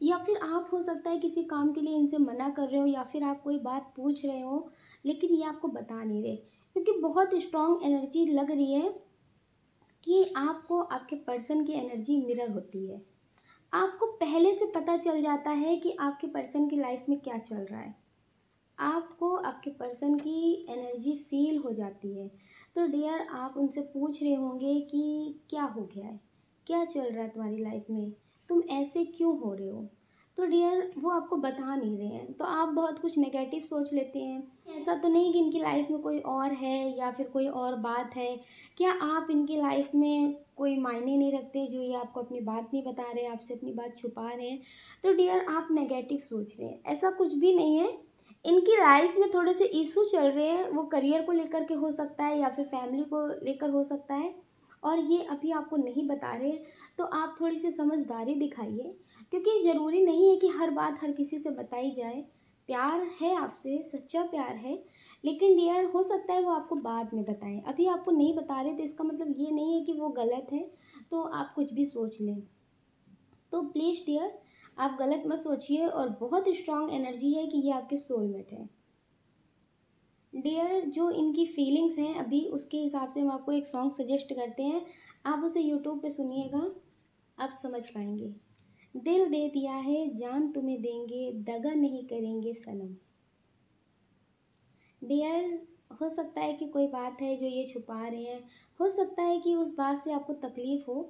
या फिर आप, हो सकता है किसी काम के लिए इनसे मना कर रहे हो, या फिर आप कोई बात पूछ रहे हो लेकिन ये आपको बता नहीं रहे, क्योंकि बहुत स्ट्रॉन्ग एनर्जी लग रही है कि आपको आपके पर्सन की एनर्जी मिरर होती है। आपको पहले से पता चल जाता है कि आपके पर्सन की लाइफ में क्या चल रहा है, आपको आपके पर्सन की एनर्जी फील हो जाती है। तो डियर, आप उनसे पूछ रहे होंगे कि क्या हो गया है, क्या चल रहा है तुम्हारी लाइफ में, तुम ऐसे क्यों हो रहे हो। तो डियर, वो आपको बता नहीं रहे हैं, तो आप बहुत कुछ नेगेटिव सोच लेते हैं। ऐसा तो नहीं कि इनकी लाइफ में कोई और है या फिर कोई और बात है। क्या आप इनकी लाइफ में कोई मायने नहीं रखते जो ये आपको अपनी बात नहीं बता रहे हैं, आपसे अपनी बात छुपा रहे हैं। तो डियर, आप नेगेटिव सोच रहे हैं, ऐसा कुछ भी नहीं है। इनकी लाइफ में थोड़े से इशू चल रहे हैं, वो करियर को लेकर के हो सकता है या फिर फैमिली को लेकर हो सकता है, और ये अभी आपको नहीं बता रहे। तो आप थोड़ी सी समझदारी दिखाइए, क्योंकि ज़रूरी नहीं है कि हर बात हर किसी से बताई जाए। प्यार है आपसे, सच्चा प्यार है, लेकिन डियर हो सकता है वो आपको बाद में बताएं। अभी आपको नहीं बता रहे तो इसका मतलब ये नहीं है कि वो गलत है, तो आप कुछ भी सोच लें। तो प्लीज़ डियर, आप गलत मत सोचिए, और बहुत स्ट्रांग एनर्जी है कि ये आपके सोलमेट है। डियर, जो इनकी फीलिंग्स हैं अभी, उसके हिसाब से हम आपको एक सॉन्ग सजेस्ट करते हैं, आप उसे यूट्यूब पे सुनिएगा, आप समझ पाएंगे। दिल दे दिया है, जान तुम्हें देंगे, दगा नहीं करेंगे सनम। डियर, हो सकता है कि कोई बात है जो ये छुपा रहे हैं, हो सकता है कि उस बात से आपको तकलीफ़ हो,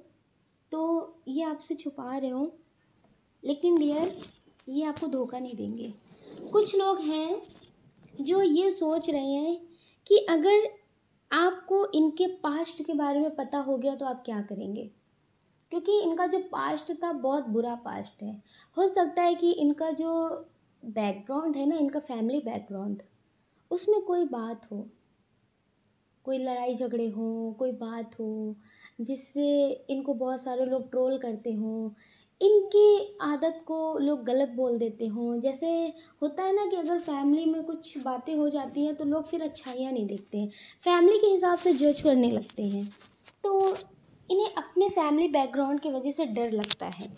तो ये आपसे छुपा रहे हो, लेकिन डियर ये आपको धोखा नहीं देंगे। कुछ लोग हैं जो ये सोच रहे हैं कि अगर आपको इनके पास्ट के बारे में पता हो गया तो आप क्या करेंगे, क्योंकि इनका जो पास्ट था बहुत बुरा पास्ट है। हो सकता है कि इनका जो बैकग्राउंड है ना, इनका फैमिली बैकग्राउंड, उसमें कोई बात हो, कोई लड़ाई झगड़े हों, कोई बात हो जिससे इनको बहुत सारे लोग ट्रोल करते हों, इनकी आदत को लोग गलत बोल देते हों। जैसे होता है ना कि अगर फैमिली में कुछ बातें हो जाती हैं तो लोग फिर अच्छाइयाँ नहीं देखते हैं, फैमिली के हिसाब से जज करने लगते हैं। तो इन्हें अपने फैमिली बैकग्राउंड की वजह से डर लगता है,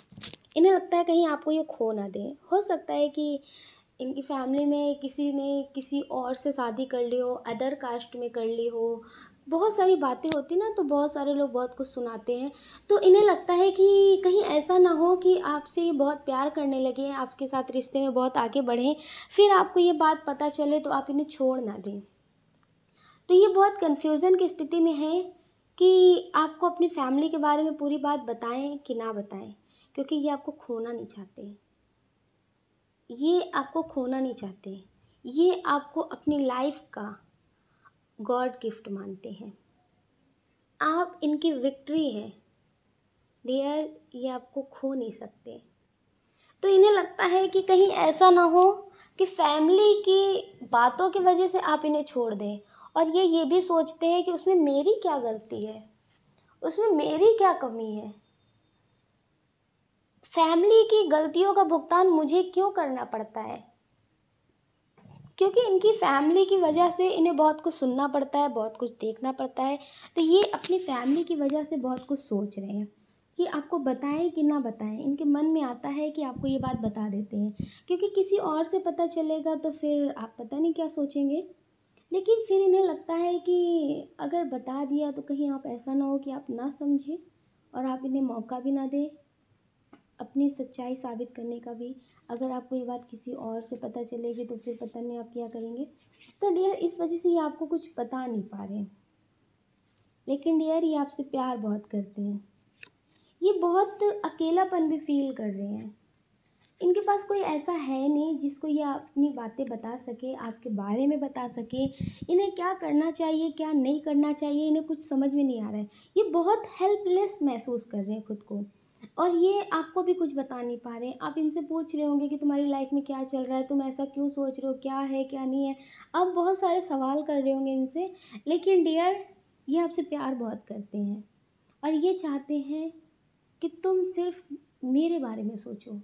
इन्हें लगता है कहीं आपको ये खो ना दें। हो सकता है कि इनकी फैमिली में किसी ने किसी और से शादी कर ली हो, अदर कास्ट में कर ली हो, बहुत सारी बातें होती ना, तो बहुत सारे लोग बहुत कुछ सुनाते हैं। तो इन्हें लगता है कि कहीं ऐसा ना हो कि आपसे ये बहुत प्यार करने लगे, आपके साथ रिश्ते में बहुत आगे बढ़ें, फिर आपको ये बात पता चले तो आप इन्हें छोड़ ना दें। तो ये बहुत कन्फ्यूज़न की स्थिति में है कि आपको अपनी फैमिली के बारे में पूरी बात बताएं कि ना बताएं, क्योंकि ये आपको खोना नहीं चाहते, ये आपको खोना नहीं चाहते, ये आपको अपनी लाइफ का गॉड गिफ्ट मानते हैं, आप इनकी विक्ट्री हैं डियर, ये आपको खो नहीं सकते। तो इन्हें लगता है कि कहीं ऐसा ना हो कि फैमिली की बातों की वजह से आप इन्हें छोड़ दें, और ये भी सोचते हैं कि उसमें मेरी क्या गलती है, उसमें मेरी क्या कमी है, फैमिली की गलतियों का भुगतान मुझे क्यों करना पड़ता है, क्योंकि इनकी फैमिली की वजह से इन्हें बहुत कुछ सुनना पड़ता है, बहुत कुछ देखना पड़ता है। तो ये अपनी फैमिली की वजह से बहुत कुछ सोच रहे हैं कि आपको बताएं कि ना बताएं। इनके मन में आता है कि आपको ये बात बता देते हैं, क्योंकि किसी और से पता चलेगा तो फिर आप पता नहीं क्या सोचेंगे। लेकिन फिर इन्हें लगता है कि अगर बता दिया तो कहीं आप ऐसा ना हो कि आप ना समझें, और आप इन्हें मौका भी ना दें अपनी सच्चाई साबित करने का भी। अगर आपको ये बात किसी और से पता चलेगी तो फिर पता नहीं आप क्या करेंगे। तो डियर, इस वजह से ये आपको कुछ बता नहीं पा रहे हैं, लेकिन डियर ये आपसे प्यार बहुत करते हैं, ये बहुत अकेलापन भी फील कर रहे हैं। इनके पास कोई ऐसा है नहीं जिसको ये अपनी बातें बता सके, आपके बारे में बता सके। इन्हें क्या करना चाहिए क्या नहीं करना चाहिए इन्हें कुछ समझ में नहीं आ रहा है, ये बहुत हेल्पलेस महसूस कर रहे हैं खुद को, और ये आपको भी कुछ बता नहीं पा रहे हैं। आप इनसे पूछ रहे होंगे कि तुम्हारी लाइफ में क्या चल रहा है, तुम ऐसा क्यों सोच रहे हो, क्या है क्या नहीं है, आप बहुत सारे सवाल कर रहे होंगे इनसे। लेकिन डियर, ये आपसे प्यार बहुत करते हैं, और ये चाहते हैं कि तुम सिर्फ मेरे बारे में सोचो,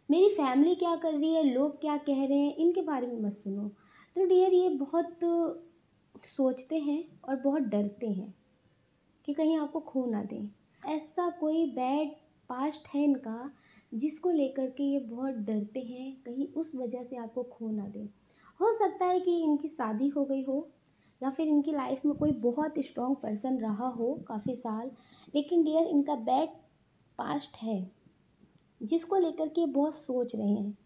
मेरी फैमिली क्या कर रही है, लोग क्या कह रहे हैं, इनके बारे में मत सुनो। तो डियर, ये बहुत सोचते हैं और बहुत डरते हैं कि कहीं आपको खो ना दें। ऐसा कोई बैड पास्ट है इनका जिसको लेकर के ये बहुत डरते हैं कहीं उस वजह से आपको खो ना दें। हो सकता है कि इनकी शादी हो गई हो, या फिर इनकी लाइफ में कोई बहुत स्ट्रॉन्ग पर्सन रहा हो काफ़ी साल, लेकिन डियर इनका बैड पास्ट है जिसको लेकर के बहुत सोच रहे हैं।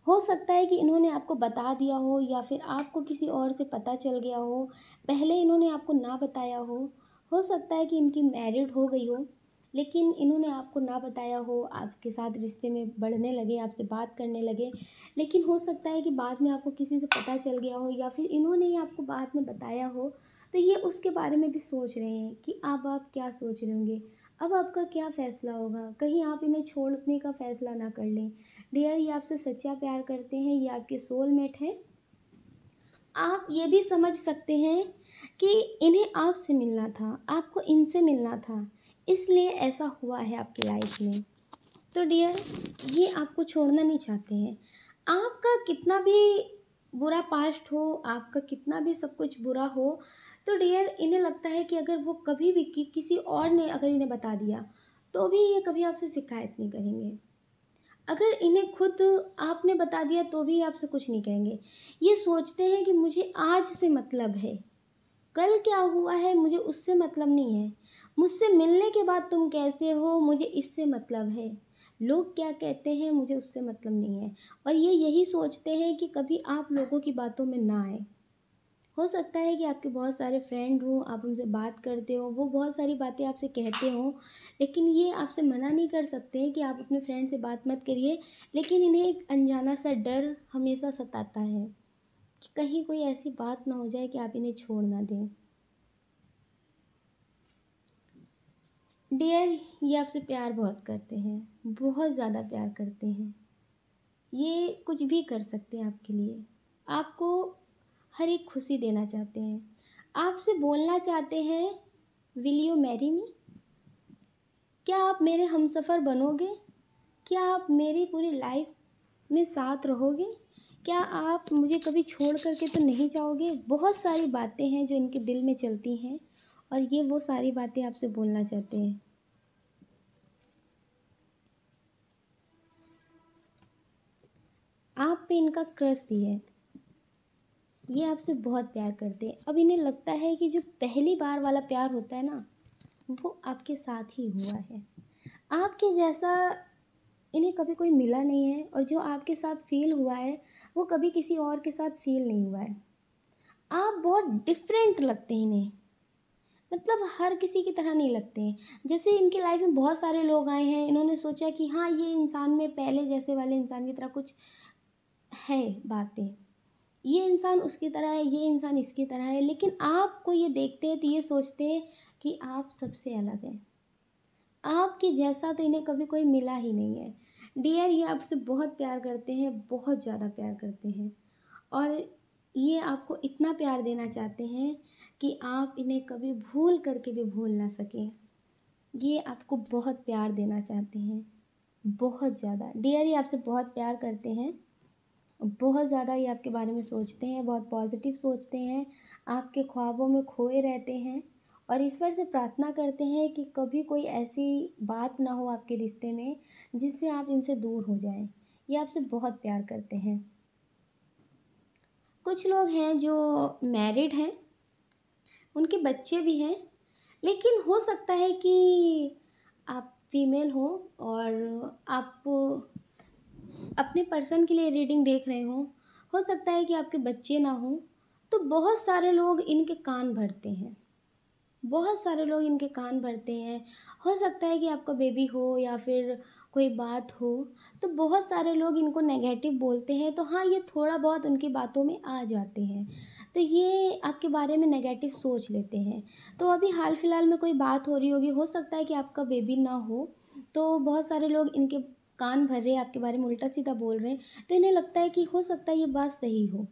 हो सकता है कि इन्होंने आपको बता दिया हो, या फिर आपको किसी और से पता चल गया हो, पहले इन्होंने आपको ना बताया हो सकता है कि इनकी मैरिड हो गई हो, लेकिन इन्होंने आपको ना बताया हो, आपके साथ रिश्ते में बढ़ने लगे, आपसे बात करने लगे, लेकिन हो सकता है कि बाद में आपको किसी से पता चल गया हो, या फिर इन्होंने ही आपको बाद में बताया हो। तो ये उसके बारे में भी सोच रहे हैं कि अब आप क्या सोच रहे होंगे, अब आपका क्या फ़ैसला होगा, कहीं आप इन्हें छोड़ने का फ़ैसला ना कर लें। डियर, ये आपसे सच्चा प्यार करते हैं, ये आपके सोलमेट हैं। आप ये भी समझ सकते हैं कि इन्हें आपसे मिलना था, आपको इनसे मिलना था, इसलिए ऐसा हुआ है आपकी लाइफ में। तो डियर, ये आपको छोड़ना नहीं चाहते हैं, आपका कितना भी बुरा पास्ट हो, आपका कितना भी सब कुछ बुरा हो, तो डियर इन्हें लगता है कि अगर वो कभी भी किसी और ने अगर इन्हें बता दिया, तो भी ये कभी आपसे शिकायत नहीं करेंगे। अगर इन्हें खुद आपने बता दिया तो भी आपसे कुछ नहीं कहेंगे। ये सोचते हैं कि मुझे आज से मतलब है, कल क्या हुआ है मुझे उससे मतलब नहीं है, मुझसे मिलने के बाद तुम कैसे हो मुझे इससे मतलब है, लोग क्या कहते हैं मुझे उससे मतलब नहीं है। और ये यही सोचते हैं कि कभी आप लोगों की बातों में ना आए। हो सकता है कि आपके बहुत सारे फ्रेंड हों, आप उनसे बात करते हो, वो बहुत सारी बातें आपसे कहते हो, लेकिन ये आपसे मना नहीं कर सकते कि आप अपने फ्रेंड से बात मत करिए। लेकिन इन्हें एक अनजाना सा डर हमेशा सताता है कि कहीं कोई ऐसी बात ना हो जाए कि आप इन्हें छोड़ ना दें। डियर, ये आपसे प्यार बहुत करते हैं, बहुत ज़्यादा प्यार करते हैं। ये कुछ भी कर सकते हैं आपके लिए, आपको हर एक खुशी देना चाहते हैं, आपसे बोलना चाहते हैं, विल यू मैरी मी? क्या आप मेरे हमसफ़र बनोगे? क्या आप मेरी पूरी लाइफ में साथ रहोगे? क्या आप मुझे कभी छोड़ कर के तो नहीं जाओगे? बहुत सारी बातें हैं जो इनके दिल में चलती हैं, और ये वो सारी बातें आपसे बोलना चाहते हैं। आप पे इनका क्रश भी है, ये आपसे बहुत प्यार करते हैं। अब इन्हें लगता है कि जो पहली बार वाला प्यार होता है ना, वो आपके साथ ही हुआ है। आपके जैसा इन्हें कभी कोई मिला नहीं है, और जो आपके साथ फ़ील हुआ है वो कभी किसी और के साथ फ़ील नहीं हुआ है। आप बहुत डिफरेंट लगते हैं इन्हें, मतलब हर किसी की तरह नहीं लगते हैं। जैसे इनकी लाइफ में बहुत सारे लोग आए हैं, इन्होंने सोचा कि हाँ ये इंसान में पहले जैसे वाले इंसान की तरह कुछ है बातें, ये इंसान उसकी तरह है, ये इंसान इसकी तरह है, लेकिन आपको ये देखते हैं तो ये सोचते हैं कि आप सबसे अलग हैं। आपके जैसा तो इन्हें कभी कोई मिला ही नहीं है। डियर, ये आपसे बहुत प्यार करते हैं, बहुत ज़्यादा प्यार करते हैं, और ये आपको इतना प्यार देना चाहते हैं कि आप इन्हें कभी भूल करके भी भूल ना सकें। ये आपको बहुत प्यार देना चाहते हैं, बहुत ज़्यादा। डियर, ये आपसे बहुत प्यार करते हैं, बहुत ज़्यादा ये आपके बारे में सोचते हैं, बहुत पॉजिटिव सोचते हैं, आपके ख्वाबों में खोए रहते हैं, और ईश्वर से प्रार्थना करते हैं कि कभी कोई ऐसी बात ना हो आपके रिश्ते में जिससे आप इनसे दूर हो जाएं। ये आपसे बहुत प्यार करते हैं। कुछ लोग हैं जो मैरिड हैं, उनके बच्चे भी हैं, लेकिन हो सकता है कि आप फीमेल हो और आप अपने पर्सन के लिए रीडिंग देख रहे हो सकता है कि आपके बच्चे ना हो, तो बहुत सारे लोग इनके कान भरते हैं, बहुत सारे लोग इनके कान भरते हैं। हो सकता है कि आपका बेबी हो या फिर कोई बात हो, तो बहुत सारे लोग इनको नेगेटिव बोलते हैं, तो हाँ ये थोड़ा बहुत उनकी बातों में आ जाते हैं, तो ये आपके बारे में नेगेटिव सोच लेते हैं। तो अभी हाल फिलहाल में कोई बात हो रही होगी, हो सकता है कि आपका बेबी ना हो, तो बहुत सारे लोग इनके कान भर रहे हैं, आपके बारे में उल्टा सीधा बोल रहे हैं, तो इन्हें लगता है कि हो सकता है ये बात सही हो।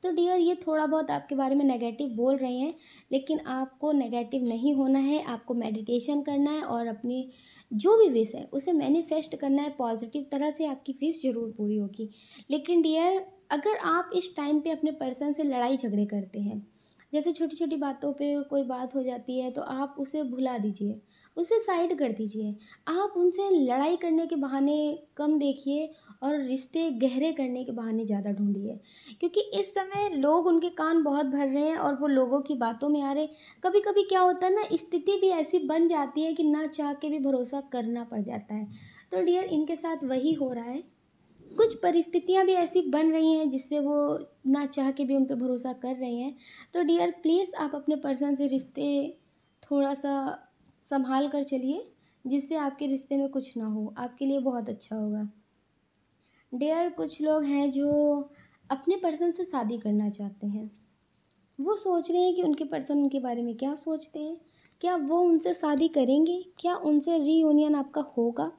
तो डियर, ये थोड़ा बहुत आपके बारे में नेगेटिव बोल रहे हैं, लेकिन आपको नेगेटिव नहीं होना है, आपको मेडिटेशन करना है और अपनी जो भी विश है उसे मैनिफेस्ट करना है पॉजिटिव तरह से, आपकी विश ज़रूर पूरी होगी। लेकिन डियर, अगर आप इस टाइम पे अपने पर्सन से लड़ाई झगड़े करते हैं, जैसे छोटी छोटी बातों पे कोई बात हो जाती है, तो आप उसे भुला दीजिए, उसे साइड कर दीजिए। आप उनसे लड़ाई करने के बहाने कम देखिए, और रिश्ते गहरे करने के बहाने ज़्यादा ढूंढिए, क्योंकि इस समय लोग उनके कान बहुत भर रहे हैं और वो लोगों की बातों में आ रहे हैं। कभी कभी क्या होता है ना, स्थिति भी ऐसी बन जाती है कि ना चाह के भी भरोसा करना पड़ जाता है। तो डियर, इनके साथ वही हो रहा है, कुछ परिस्थितियाँ भी ऐसी बन रही हैं जिससे वो ना चाह के भी उन पे भरोसा कर रहे हैं। तो डियर, प्लीज़ आप अपने पर्सन से रिश्ते थोड़ा सा संभाल कर चलिए, जिससे आपके रिश्ते में कुछ ना हो, आपके लिए बहुत अच्छा होगा। डियर, कुछ लोग हैं जो अपने पर्सन से शादी करना चाहते हैं, वो सोच रहे हैं कि उनके पर्सन उनके बारे में क्या सोचते हैं, क्या वो उनसे शादी करेंगे, क्या उनसे रीयूनियन आपका होगा,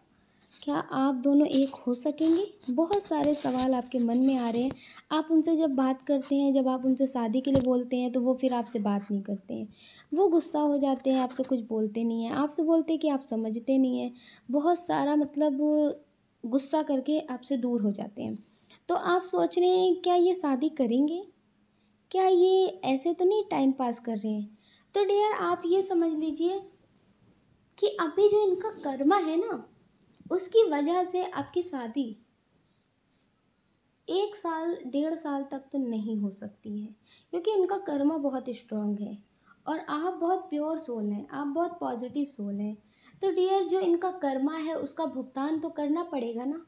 क्या आप दोनों एक हो सकेंगे? बहुत सारे सवाल आपके मन में आ रहे हैं। आप उनसे जब बात करते हैं, जब आप उनसे शादी के लिए बोलते हैं, तो वो फिर आपसे बात नहीं करते हैं, वो गुस्सा हो जाते हैं, आपसे कुछ बोलते नहीं हैं, आपसे बोलते हैं कि आप समझते नहीं हैं, बहुत सारा मतलब गुस्सा करके आपसे दूर हो जाते हैं। तो आप सोच रहे हैं क्या ये शादी करेंगे, क्या ये ऐसे तो नहीं टाइम पास कर रहे हैं। तो डियर आप ये समझ लीजिए कि अभी जो इनका कर्मा है ना, उसकी वजह से आपकी शादी 1 साल 1.5 साल तक तो नहीं हो सकती है, क्योंकि इनका कर्मा बहुत स्ट्रांग है और आप बहुत प्योर सोल हैं, आप बहुत पॉजिटिव सोल हैं। तो डियर जो इनका कर्मा है उसका भुगतान तो करना पड़ेगा ना।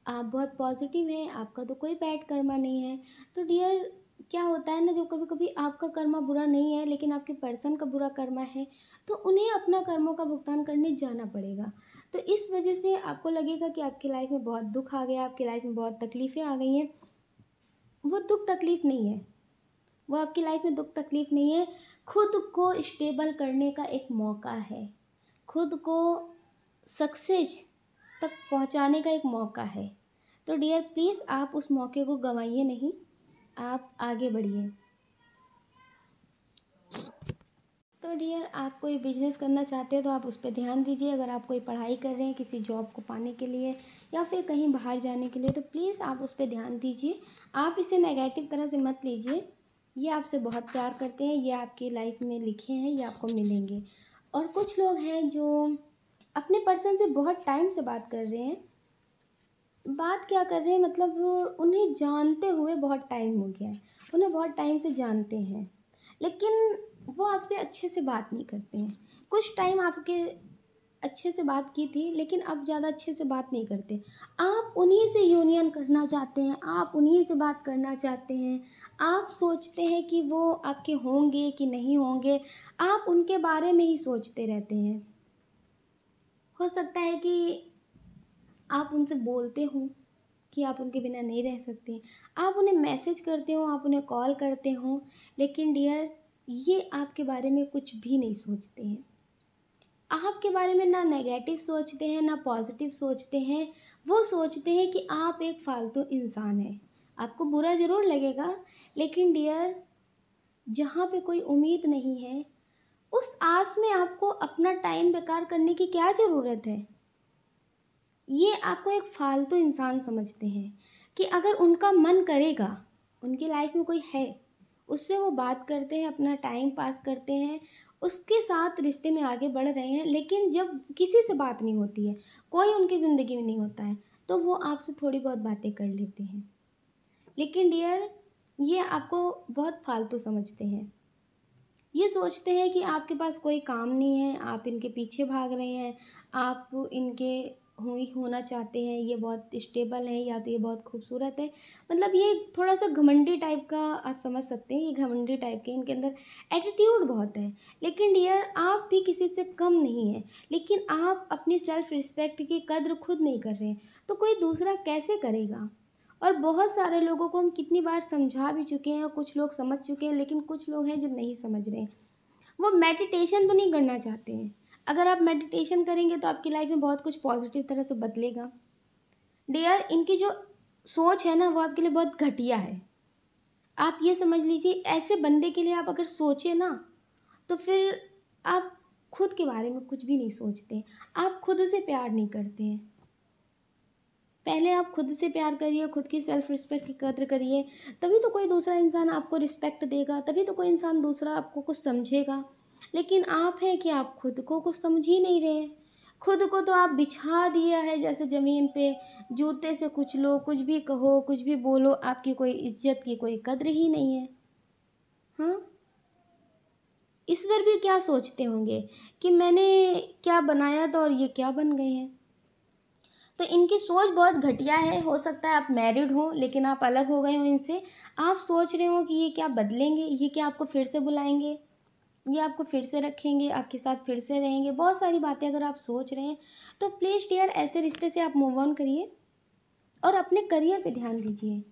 आप बहुत पॉजिटिव हैं, आपका तो कोई बैड कर्मा नहीं है। तो डियर क्या होता है ना, जो कभी कभी आपका कर्मा बुरा नहीं है लेकिन आपके पर्सन का बुरा कर्मा है, तो उन्हें अपना कर्मों का भुगतान करने जाना पड़ेगा। तो इस वजह से आपको लगेगा कि आपकी लाइफ में बहुत दुख आ गया, आपकी लाइफ में बहुत तकलीफ़ें आ गई हैं। वो दुख तकलीफ़ नहीं है, वो आपकी लाइफ में दुख तकलीफ़ नहीं है, खुद को स्टेबल करने का एक मौका है, खुद को सक्सेस तक पहुंचाने का एक मौका है। तो डियर प्लीज़ आप उस मौके को गंवाइए नहीं, आप आगे बढ़िए। तो डियर आप कोई बिजनेस करना चाहते हैं तो आप उस पर ध्यान दीजिए। अगर आप कोई पढ़ाई कर रहे हैं किसी जॉब को पाने के लिए या फिर कहीं बाहर जाने के लिए, तो प्लीज़ आप उस पर ध्यान दीजिए। आप इसे नेगेटिव तरह से मत लीजिए। ये आपसे बहुत प्यार करते हैं, ये आपकी लाइफ में लिखे हैं, ये आपको मिलेंगे। और कुछ लोग हैं जो अपने पर्सन से बहुत टाइम से बात कर रहे हैं। बात क्या कर रहे हैं मतलब उन्हें जानते हुए बहुत टाइम हो गया है, उन्हें बहुत टाइम से जानते हैं, लेकिन वो आपसे अच्छे से बात नहीं करते हैं। कुछ टाइम आपके अच्छे से बात की थी लेकिन अब ज़्यादा अच्छे से बात नहीं करते। आप उन्हीं से यूनियन करना चाहते हैं, आप उन्हीं से बात करना चाहते हैं। आप सोचते हैं कि वो आपके होंगे कि नहीं होंगे, आप उनके बारे में ही सोचते रहते हैं। हो सकता है कि आप उनसे बोलते हो कि आप उनके बिना नहीं रह सकते, आप उन्हें मैसेज करते हो, आप उन्हें कॉल करते हो, लेकिन डियर ये आपके बारे में कुछ भी नहीं सोचते हैं। आपके बारे में ना नेगेटिव सोचते हैं ना पॉजिटिव सोचते हैं। वो सोचते हैं कि आप एक फालतू इंसान हैं। आपको बुरा ज़रूर लगेगा, लेकिन डियर जहाँ पे कोई उम्मीद नहीं है, उस आस में आपको अपना टाइम बेकार करने की क्या ज़रूरत है। ये आपको एक फालतू इंसान समझते हैं कि अगर उनका मन करेगा, उनकी लाइफ में कोई है, उससे वो बात करते हैं, अपना टाइम पास करते हैं, उसके साथ रिश्ते में आगे बढ़ रहे हैं। लेकिन जब किसी से बात नहीं होती है, कोई उनकी ज़िंदगी में नहीं होता है, तो वो आपसे थोड़ी बहुत बातें कर लेते हैं। लेकिन डियर ये आपको बहुत फालतू समझते हैं। ये सोचते हैं कि आपके पास कोई काम नहीं है, आप इनके पीछे भाग रहे हैं, आप इनके होना चाहते हैं, ये बहुत स्टेबल है या तो ये बहुत खूबसूरत है। मतलब ये थोड़ा सा घमंडी टाइप का आप समझ सकते हैं, ये घमंडी टाइप के इनके अंदर एटीट्यूड बहुत है। लेकिन डियर आप भी किसी से कम नहीं है, लेकिन आप अपनी सेल्फ रिस्पेक्ट की कद्र खुद नहीं कर रहे हैं, तो कोई दूसरा कैसे करेगा। और बहुत सारे लोगों को हम कितनी बार समझा भी चुके हैं और कुछ लोग समझ चुके हैं, लेकिन कुछ लोग हैं जो नहीं समझ रहे हैं। वो मेडिटेशन तो नहीं करना चाहते हैं। अगर आप मेडिटेशन करेंगे तो आपकी लाइफ में बहुत कुछ पॉजिटिव तरह से बदलेगा। डियर इनकी जो सोच है ना वो आपके लिए बहुत घटिया है। आप ये समझ लीजिए ऐसे बंदे के लिए आप अगर सोचें ना, तो फिर आप खुद के बारे में कुछ भी नहीं सोचते, आप खुद से प्यार नहीं करते हैं। पहले आप खुद से प्यार करिए, खुद की सेल्फ रिस्पेक्ट की कद्र करिए, तभी तो कोई दूसरा इंसान आपको रिस्पेक्ट देगा, तभी तो कोई इंसान दूसरा आपको कुछ समझेगा। लेकिन आप हैं कि आप खुद को कुछ समझ ही नहीं रहे हैं। खुद को तो आप बिछा दिया है जैसे ज़मीन पे, जूते से कुछ लो, कुछ भी कहो, कुछ भी बोलो, आपकी कोई इज्जत की कोई कद्र ही नहीं है। हाँ, ईश्वर भी क्या सोचते होंगे कि मैंने क्या बनाया था और ये क्या बन गए हैं। तो इनकी सोच बहुत घटिया है। हो सकता है आप मैरिड हो लेकिन आप अलग हो गए हो इनसे। आप सोच रहे हो कि ये क्या बदलेंगे, ये क्या आपको फिर से बुलाएंगे, ये आपको फिर से रखेंगे, आपके साथ फिर से रहेंगे। बहुत सारी बातें अगर आप सोच रहे हैं तो प्लीज़ डियर ऐसे रिश्ते से आप मूव ऑन करिए और अपने करियर पे ध्यान दीजिए।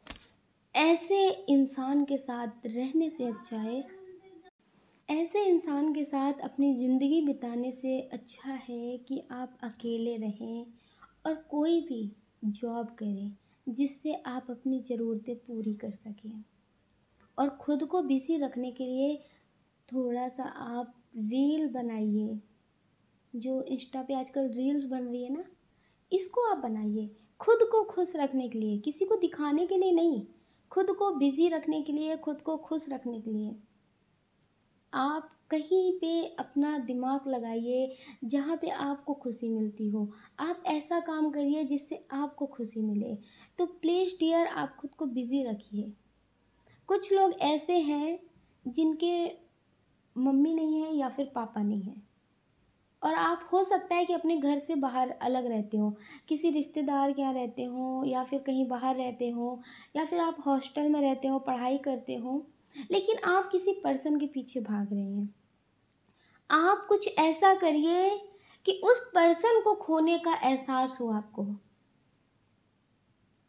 ऐसे इंसान के साथ रहने से अच्छा है, ऐसे इंसान के साथ अपनी ज़िंदगी बिताने से अच्छा है कि आप अकेले रहें और कोई भी जॉब करें जिससे आप अपनी ज़रूरतें पूरी कर सकें। और ख़ुद को बिज़ी रखने के लिए थोड़ा सा आप रील बनाइए। जो इंस्टा पे आजकल रील्स बन रही है ना, इसको आप बनाइए। खुद को खुश रखने के लिए, किसी को दिखाने के लिए नहीं, खुद को बिजी रखने के लिए, खुद को खुश रखने के लिए आप कहीं पे अपना दिमाग लगाइए जहाँ पे आपको खुशी मिलती हो। आप ऐसा काम करिए जिससे आपको खुशी मिले। तो प्लीज़ डियर, आप खुद को बिजी रखिए। कुछ लोग ऐसे हैं जिनके मम्मी नहीं है या फिर पापा नहीं है, और आप हो सकता है कि अपने घर से बाहर अलग रहते हो, किसी रिश्तेदार के यहाँ रहते हो या फिर कहीं बाहर रहते हो, या फिर आप हॉस्टल में रहते हो, पढ़ाई करते हो, लेकिन आप किसी पर्सन के पीछे भाग रहे हैं। आप कुछ ऐसा करिए कि उस पर्सन को खोने का एहसास हो आपको।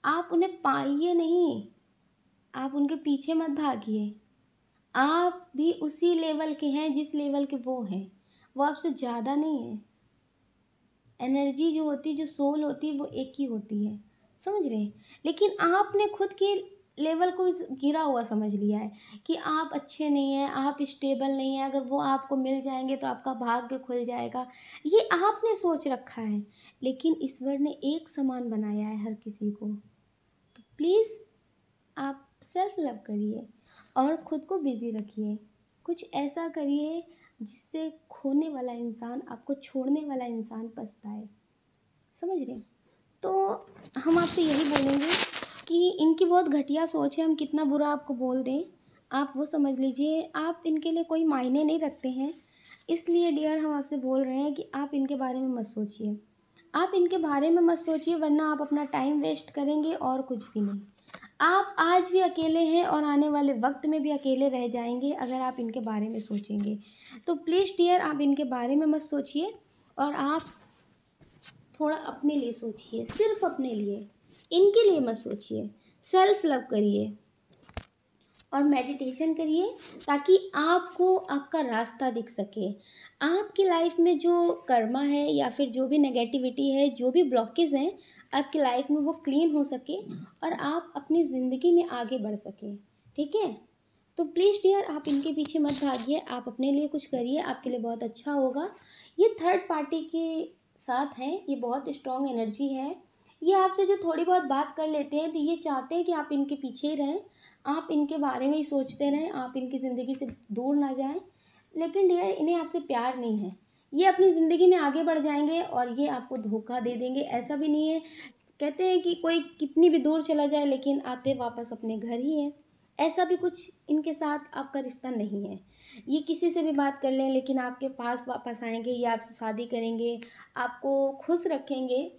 आप उन्हें पाइए नहीं, आप उनके पीछे मत भागिए। आप भी उसी लेवल के हैं जिस लेवल के वो हैं, वो आपसे ज़्यादा नहीं है। एनर्जी जो होती है, जो सोल होती है, वो एक ही होती है, समझ रहे हैं। लेकिन आपने खुद के लेवल को गिरा हुआ समझ लिया है कि आप अच्छे नहीं हैं, आप स्टेबल नहीं हैं, अगर वो आपको मिल जाएंगे तो आपका भाग्य खुल जाएगा, ये आपने सोच रखा है। लेकिन ईश्वर ने एक समान बनाया है हर किसी को। तो प्लीज़ आप सेल्फ लव करिए और ख़ुद को बिज़ी रखिए। कुछ ऐसा करिए जिससे खोने वाला इंसान, आपको छोड़ने वाला इंसान पछताए, समझ रहे हैं। तो हम आपसे यही बोलेंगे कि इनकी बहुत घटिया सोच है, हम कितना बुरा आपको बोल दें आप वो समझ लीजिए, आप इनके लिए कोई मायने नहीं रखते हैं। इसलिए डियर, हम आपसे बोल रहे हैं कि आप इनके बारे में मत सोचिए, आप इनके बारे में मत सोचिए, वरना आप अपना टाइम वेस्ट करेंगे और कुछ भी नहीं। आप आज भी अकेले हैं और आने वाले वक्त में भी अकेले रह जाएंगे अगर आप इनके बारे में सोचेंगे। तो प्लीज़ डियर, आप इनके बारे में मत सोचिए और आप थोड़ा अपने लिए सोचिए, सिर्फ अपने लिए, इनके लिए मत सोचिए। सेल्फ लव करिए और मेडिटेशन करिए ताकि आपको आपका रास्ता दिख सके। आपकी लाइफ में जो कर्मा है या फिर जो भी नेगेटिविटी है, जो भी ब्लॉकेज हैं आपकी लाइफ में, वो क्लीन हो सके और आप अपनी ज़िंदगी में आगे बढ़ सकें, ठीक है। तो प्लीज़ डियर, आप इनके पीछे मत भागिए, आप अपने लिए कुछ करिए, आपके लिए बहुत अच्छा होगा। ये थर्ड पार्टी के साथ है, ये बहुत स्ट्रॉन्ग एनर्जी है। ये आपसे जो थोड़ी बहुत बात कर लेते हैं तो ये चाहते हैं कि आप इनके पीछे ही रहें, आप इनके बारे में ही सोचते रहें, आप इनकी ज़िंदगी से दूर ना जाएं। लेकिन डियर, इन्हें आपसे प्यार नहीं है, ये अपनी ज़िंदगी में आगे बढ़ जाएंगे और ये आपको धोखा दे देंगे। ऐसा भी नहीं है, कहते हैं कि कोई कितनी भी दूर चला जाए लेकिन आते वापस अपने घर ही है। ऐसा भी कुछ इनके साथ आपका रिश्ता नहीं है। ये किसी से भी बात कर लें लेकिन आपके पास वापस आएंगे, ये आपसे शादी करेंगे, आपको खुश रखेंगे।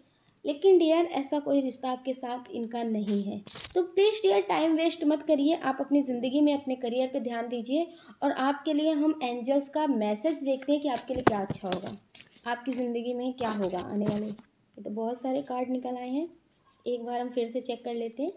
लेकिन डियर, ऐसा कोई रिश्ता आपके साथ इनका नहीं है। तो प्लीज़ डियर, टाइम वेस्ट मत करिए, आप अपनी ज़िंदगी में अपने करियर पे ध्यान दीजिए। और आपके लिए हम एंजल्स का मैसेज देखते हैं कि आपके लिए क्या अच्छा होगा, आपकी ज़िंदगी में क्या होगा आने वाले। ये तो बहुत सारे कार्ड निकल आए हैं, एक बार हम फिर से चेक कर लेते हैं।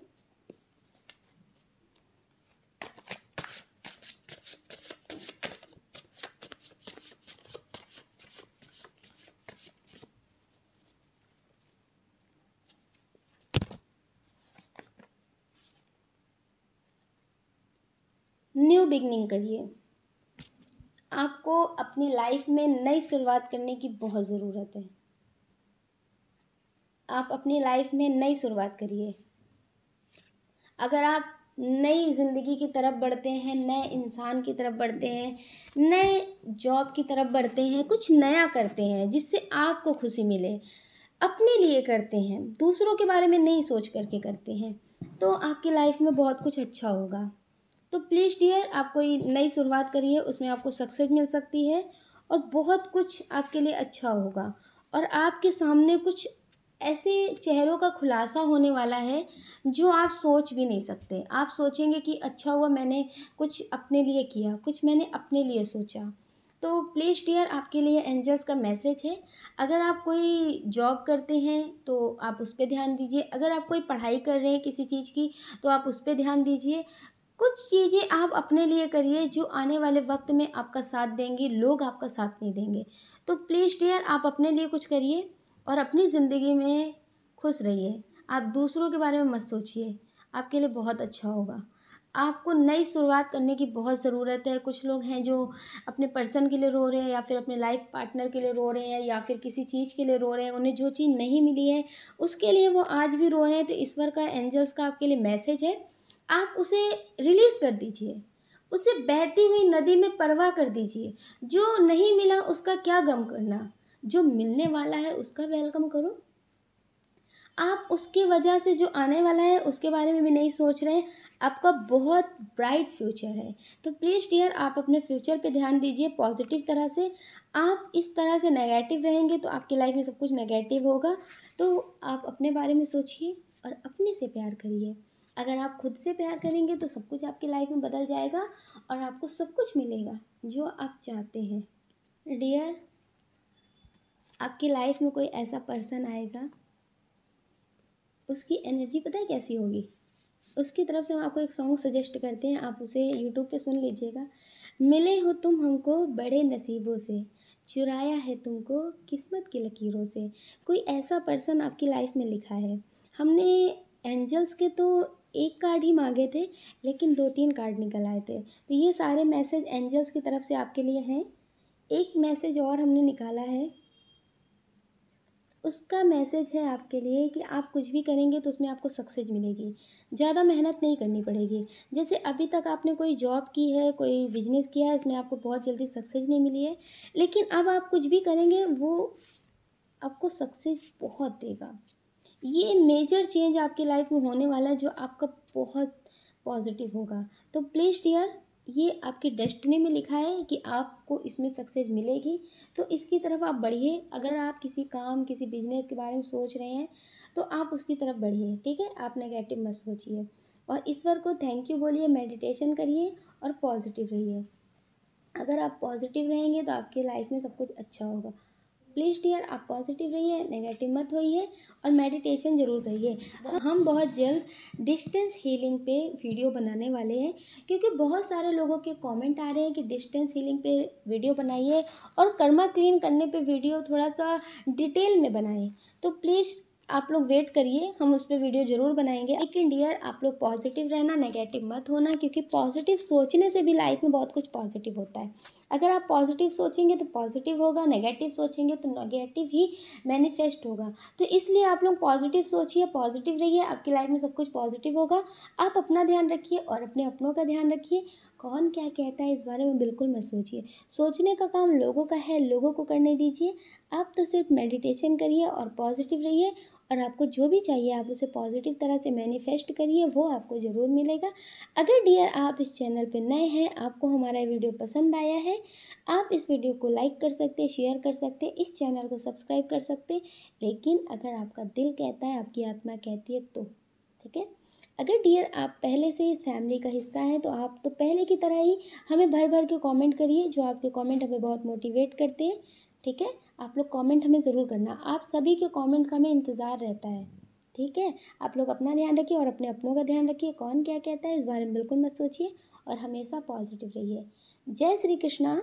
न्यू बिगनिंग करिए। आपको अपनी लाइफ में नई शुरुआत करने की बहुत ज़रूरत है। आप अपनी लाइफ में नई शुरुआत करिए। अगर आप नई ज़िंदगी की तरफ बढ़ते हैं, नए इंसान की तरफ बढ़ते हैं, नए जॉब की तरफ बढ़ते हैं, कुछ नया करते हैं जिससे आपको खुशी मिले, अपने लिए करते हैं, दूसरों के बारे में नहीं सोच करके करते हैं, तो आपकी लाइफ में बहुत कुछ अच्छा होगा। तो प्लीज़ डियर, आप कोई नई शुरुआत करिए, उसमें आपको सक्सेस मिल सकती है और बहुत कुछ आपके लिए अच्छा होगा। और आपके सामने कुछ ऐसे चेहरों का खुलासा होने वाला है जो आप सोच भी नहीं सकते। आप सोचेंगे कि अच्छा हुआ मैंने कुछ अपने लिए किया, कुछ मैंने अपने लिए सोचा। तो प्लीज़ डियर, आपके लिए एंजल्स का मैसेज है। अगर आप कोई जॉब करते हैं तो आप उस पर ध्यान दीजिए, अगर आप कोई पढ़ाई कर रहे हैं किसी चीज़ की तो आप उस पर ध्यान दीजिए। कुछ चीज़ें आप अपने लिए करिए जो आने वाले वक्त में आपका साथ देंगी, लोग आपका साथ नहीं देंगे। तो प्लीज़ डियर, आप अपने लिए कुछ करिए और अपनी ज़िंदगी में खुश रहिए। आप दूसरों के बारे में मत सोचिए, आपके लिए बहुत अच्छा होगा। आपको नई शुरुआत करने की बहुत ज़रूरत है। कुछ लोग हैं जो अपने पर्सन के लिए रो रहे हैं या फिर अपने लाइफ पार्टनर के लिए रो रहे हैं या फिर किसी चीज़ के लिए रो रहे हैं। उन्हें जो चीज़ नहीं मिली है उसके लिए वो आज भी रो रहे हैं। तो ईश्वर का, एंजल्स का आपके लिए मैसेज है, आप उसे रिलीज़ कर दीजिए। उसे बहती हुई नदी में परवाह कर दीजिए। जो नहीं मिला उसका क्या गम करना, जो मिलने वाला है उसका वेलकम करो। आप उसकी वजह से जो आने वाला है उसके बारे में भी नहीं सोच रहे हैं। आपका बहुत ब्राइट फ्यूचर है। तो प्लीज़ डियर, आप अपने फ्यूचर पे ध्यान दीजिए पॉजिटिव तरह से। आप इस तरह से नेगेटिव रहेंगे तो आपकी लाइफ में सब कुछ नेगेटिव होगा। तो आप अपने बारे में सोचिए और अपने से प्यार करिए। अगर आप खुद से प्यार करेंगे तो सब कुछ आपकी लाइफ में बदल जाएगा और आपको सब कुछ मिलेगा जो आप चाहते हैं। डियर, आपकी लाइफ में कोई ऐसा पर्सन आएगा, उसकी एनर्जी पता है कैसी होगी? उसकी तरफ से हम आपको एक सॉन्ग सजेस्ट करते हैं, आप उसे यूट्यूब पे सुन लीजिएगा। मिले हो तुम हमको बड़े नसीबों से, चुराया है तुमको किस्मत की लकीरों से। कोई ऐसा पर्सन आपकी लाइफ में लिखा है। हमने एंजल्स के तो एक कार्ड ही मांगे थे, लेकिन 2-3 कार्ड निकल आए थे। तो ये सारे मैसेज एंजल्स की तरफ से आपके लिए हैं। एक मैसेज और हमने निकाला है, उसका मैसेज है आपके लिए कि आप कुछ भी करेंगे तो उसमें आपको सक्सेस मिलेगी। ज़्यादा मेहनत नहीं करनी पड़ेगी। जैसे अभी तक आपने कोई जॉब की है, कोई बिजनेस किया है, उसमें आपको बहुत जल्दी सक्सेस नहीं मिली है, लेकिन अब आप कुछ भी करेंगे वो आपको सक्सेस बहुत देगा। ये मेजर चेंज आपकी लाइफ में होने वाला है जो आपका बहुत पॉजिटिव होगा। तो प्लीज़ डियर, ये आपकी डेस्टिनी में लिखा है कि आपको इसमें सक्सेस मिलेगी। तो इसकी तरफ आप बढ़िए। अगर आप किसी काम, किसी बिजनेस के बारे में सोच रहे हैं तो आप उसकी तरफ बढ़िए, ठीक है? आप नेगेटिव मत सोचिए और ईश्वर को थैंक यू बोलिए, मेडिटेशन करिए और पॉजिटिव रहिए। अगर आप पॉजिटिव रहेंगे तो आपकी लाइफ में सब कुछ अच्छा होगा। प्लीज़ डियर, आप पॉजिटिव रहिए, नेगेटिव मत होइए और मेडिटेशन ज़रूर करिए। हम बहुत जल्द डिस्टेंस हीलिंग पे वीडियो बनाने वाले हैं, क्योंकि बहुत सारे लोगों के कमेंट आ रहे हैं कि डिस्टेंस हीलिंग पे वीडियो बनाइए और कर्मा क्लीन करने पे वीडियो थोड़ा सा डिटेल में बनाएं। तो प्लीज़ आप लोग वेट करिए, हम उस पर वीडियो ज़रूर बनाएंगे। लेकिन डियर, आप लोग पॉजिटिव रहना, नेगेटिव मत होना, क्योंकि पॉजिटिव सोचने से भी लाइफ में बहुत कुछ पॉजिटिव होता है। अगर आप पॉजिटिव सोचेंगे तो पॉजिटिव होगा, नेगेटिव सोचेंगे तो नेगेटिव ही मैनिफेस्ट होगा। तो इसलिए आप लोग पॉजिटिव सोचिए, पॉजिटिव रहिए, आपकी लाइफ में सब कुछ पॉजिटिव होगा। आप अपना ध्यान रखिए और अपने अपनों का ध्यान रखिए। कौन क्या कहता है इस बारे में बिल्कुल मत सोचिए। सोचने का काम लोगों का है, लोगों को करने दीजिए। आप तो सिर्फ मेडिटेशन करिए और पॉजिटिव रहिए और आपको जो भी चाहिए आप उसे पॉजिटिव तरह से मैनिफेस्ट करिए, वो आपको ज़रूर मिलेगा। अगर डियर आप इस चैनल पे नए हैं, आपको हमारा वीडियो पसंद आया है, आप इस वीडियो को लाइक कर सकते, शेयर कर सकते, इस चैनल को सब्सक्राइब कर सकते। लेकिन अगर आपका दिल कहता है, आपकी आत्मा कहती है तो ठीक है। अगर डियर आप पहले से इस फैमिली का हिस्सा हैं तो आप तो पहले की तरह ही हमें भर भर के कमेंट करिए। जो आपके कमेंट हमें बहुत मोटिवेट करते हैं, ठीक है? आप लोग कमेंट हमें ज़रूर करना। आप सभी के कमेंट का हमें इंतज़ार रहता है, ठीक है? आप लोग अपना ध्यान रखिए और अपने अपनों का ध्यान रखिए। कौन क्या कहता है इस बारे में बिल्कुल मत सोचिए और हमेशा पॉजिटिव रहिए। जय श्री कृष्णा।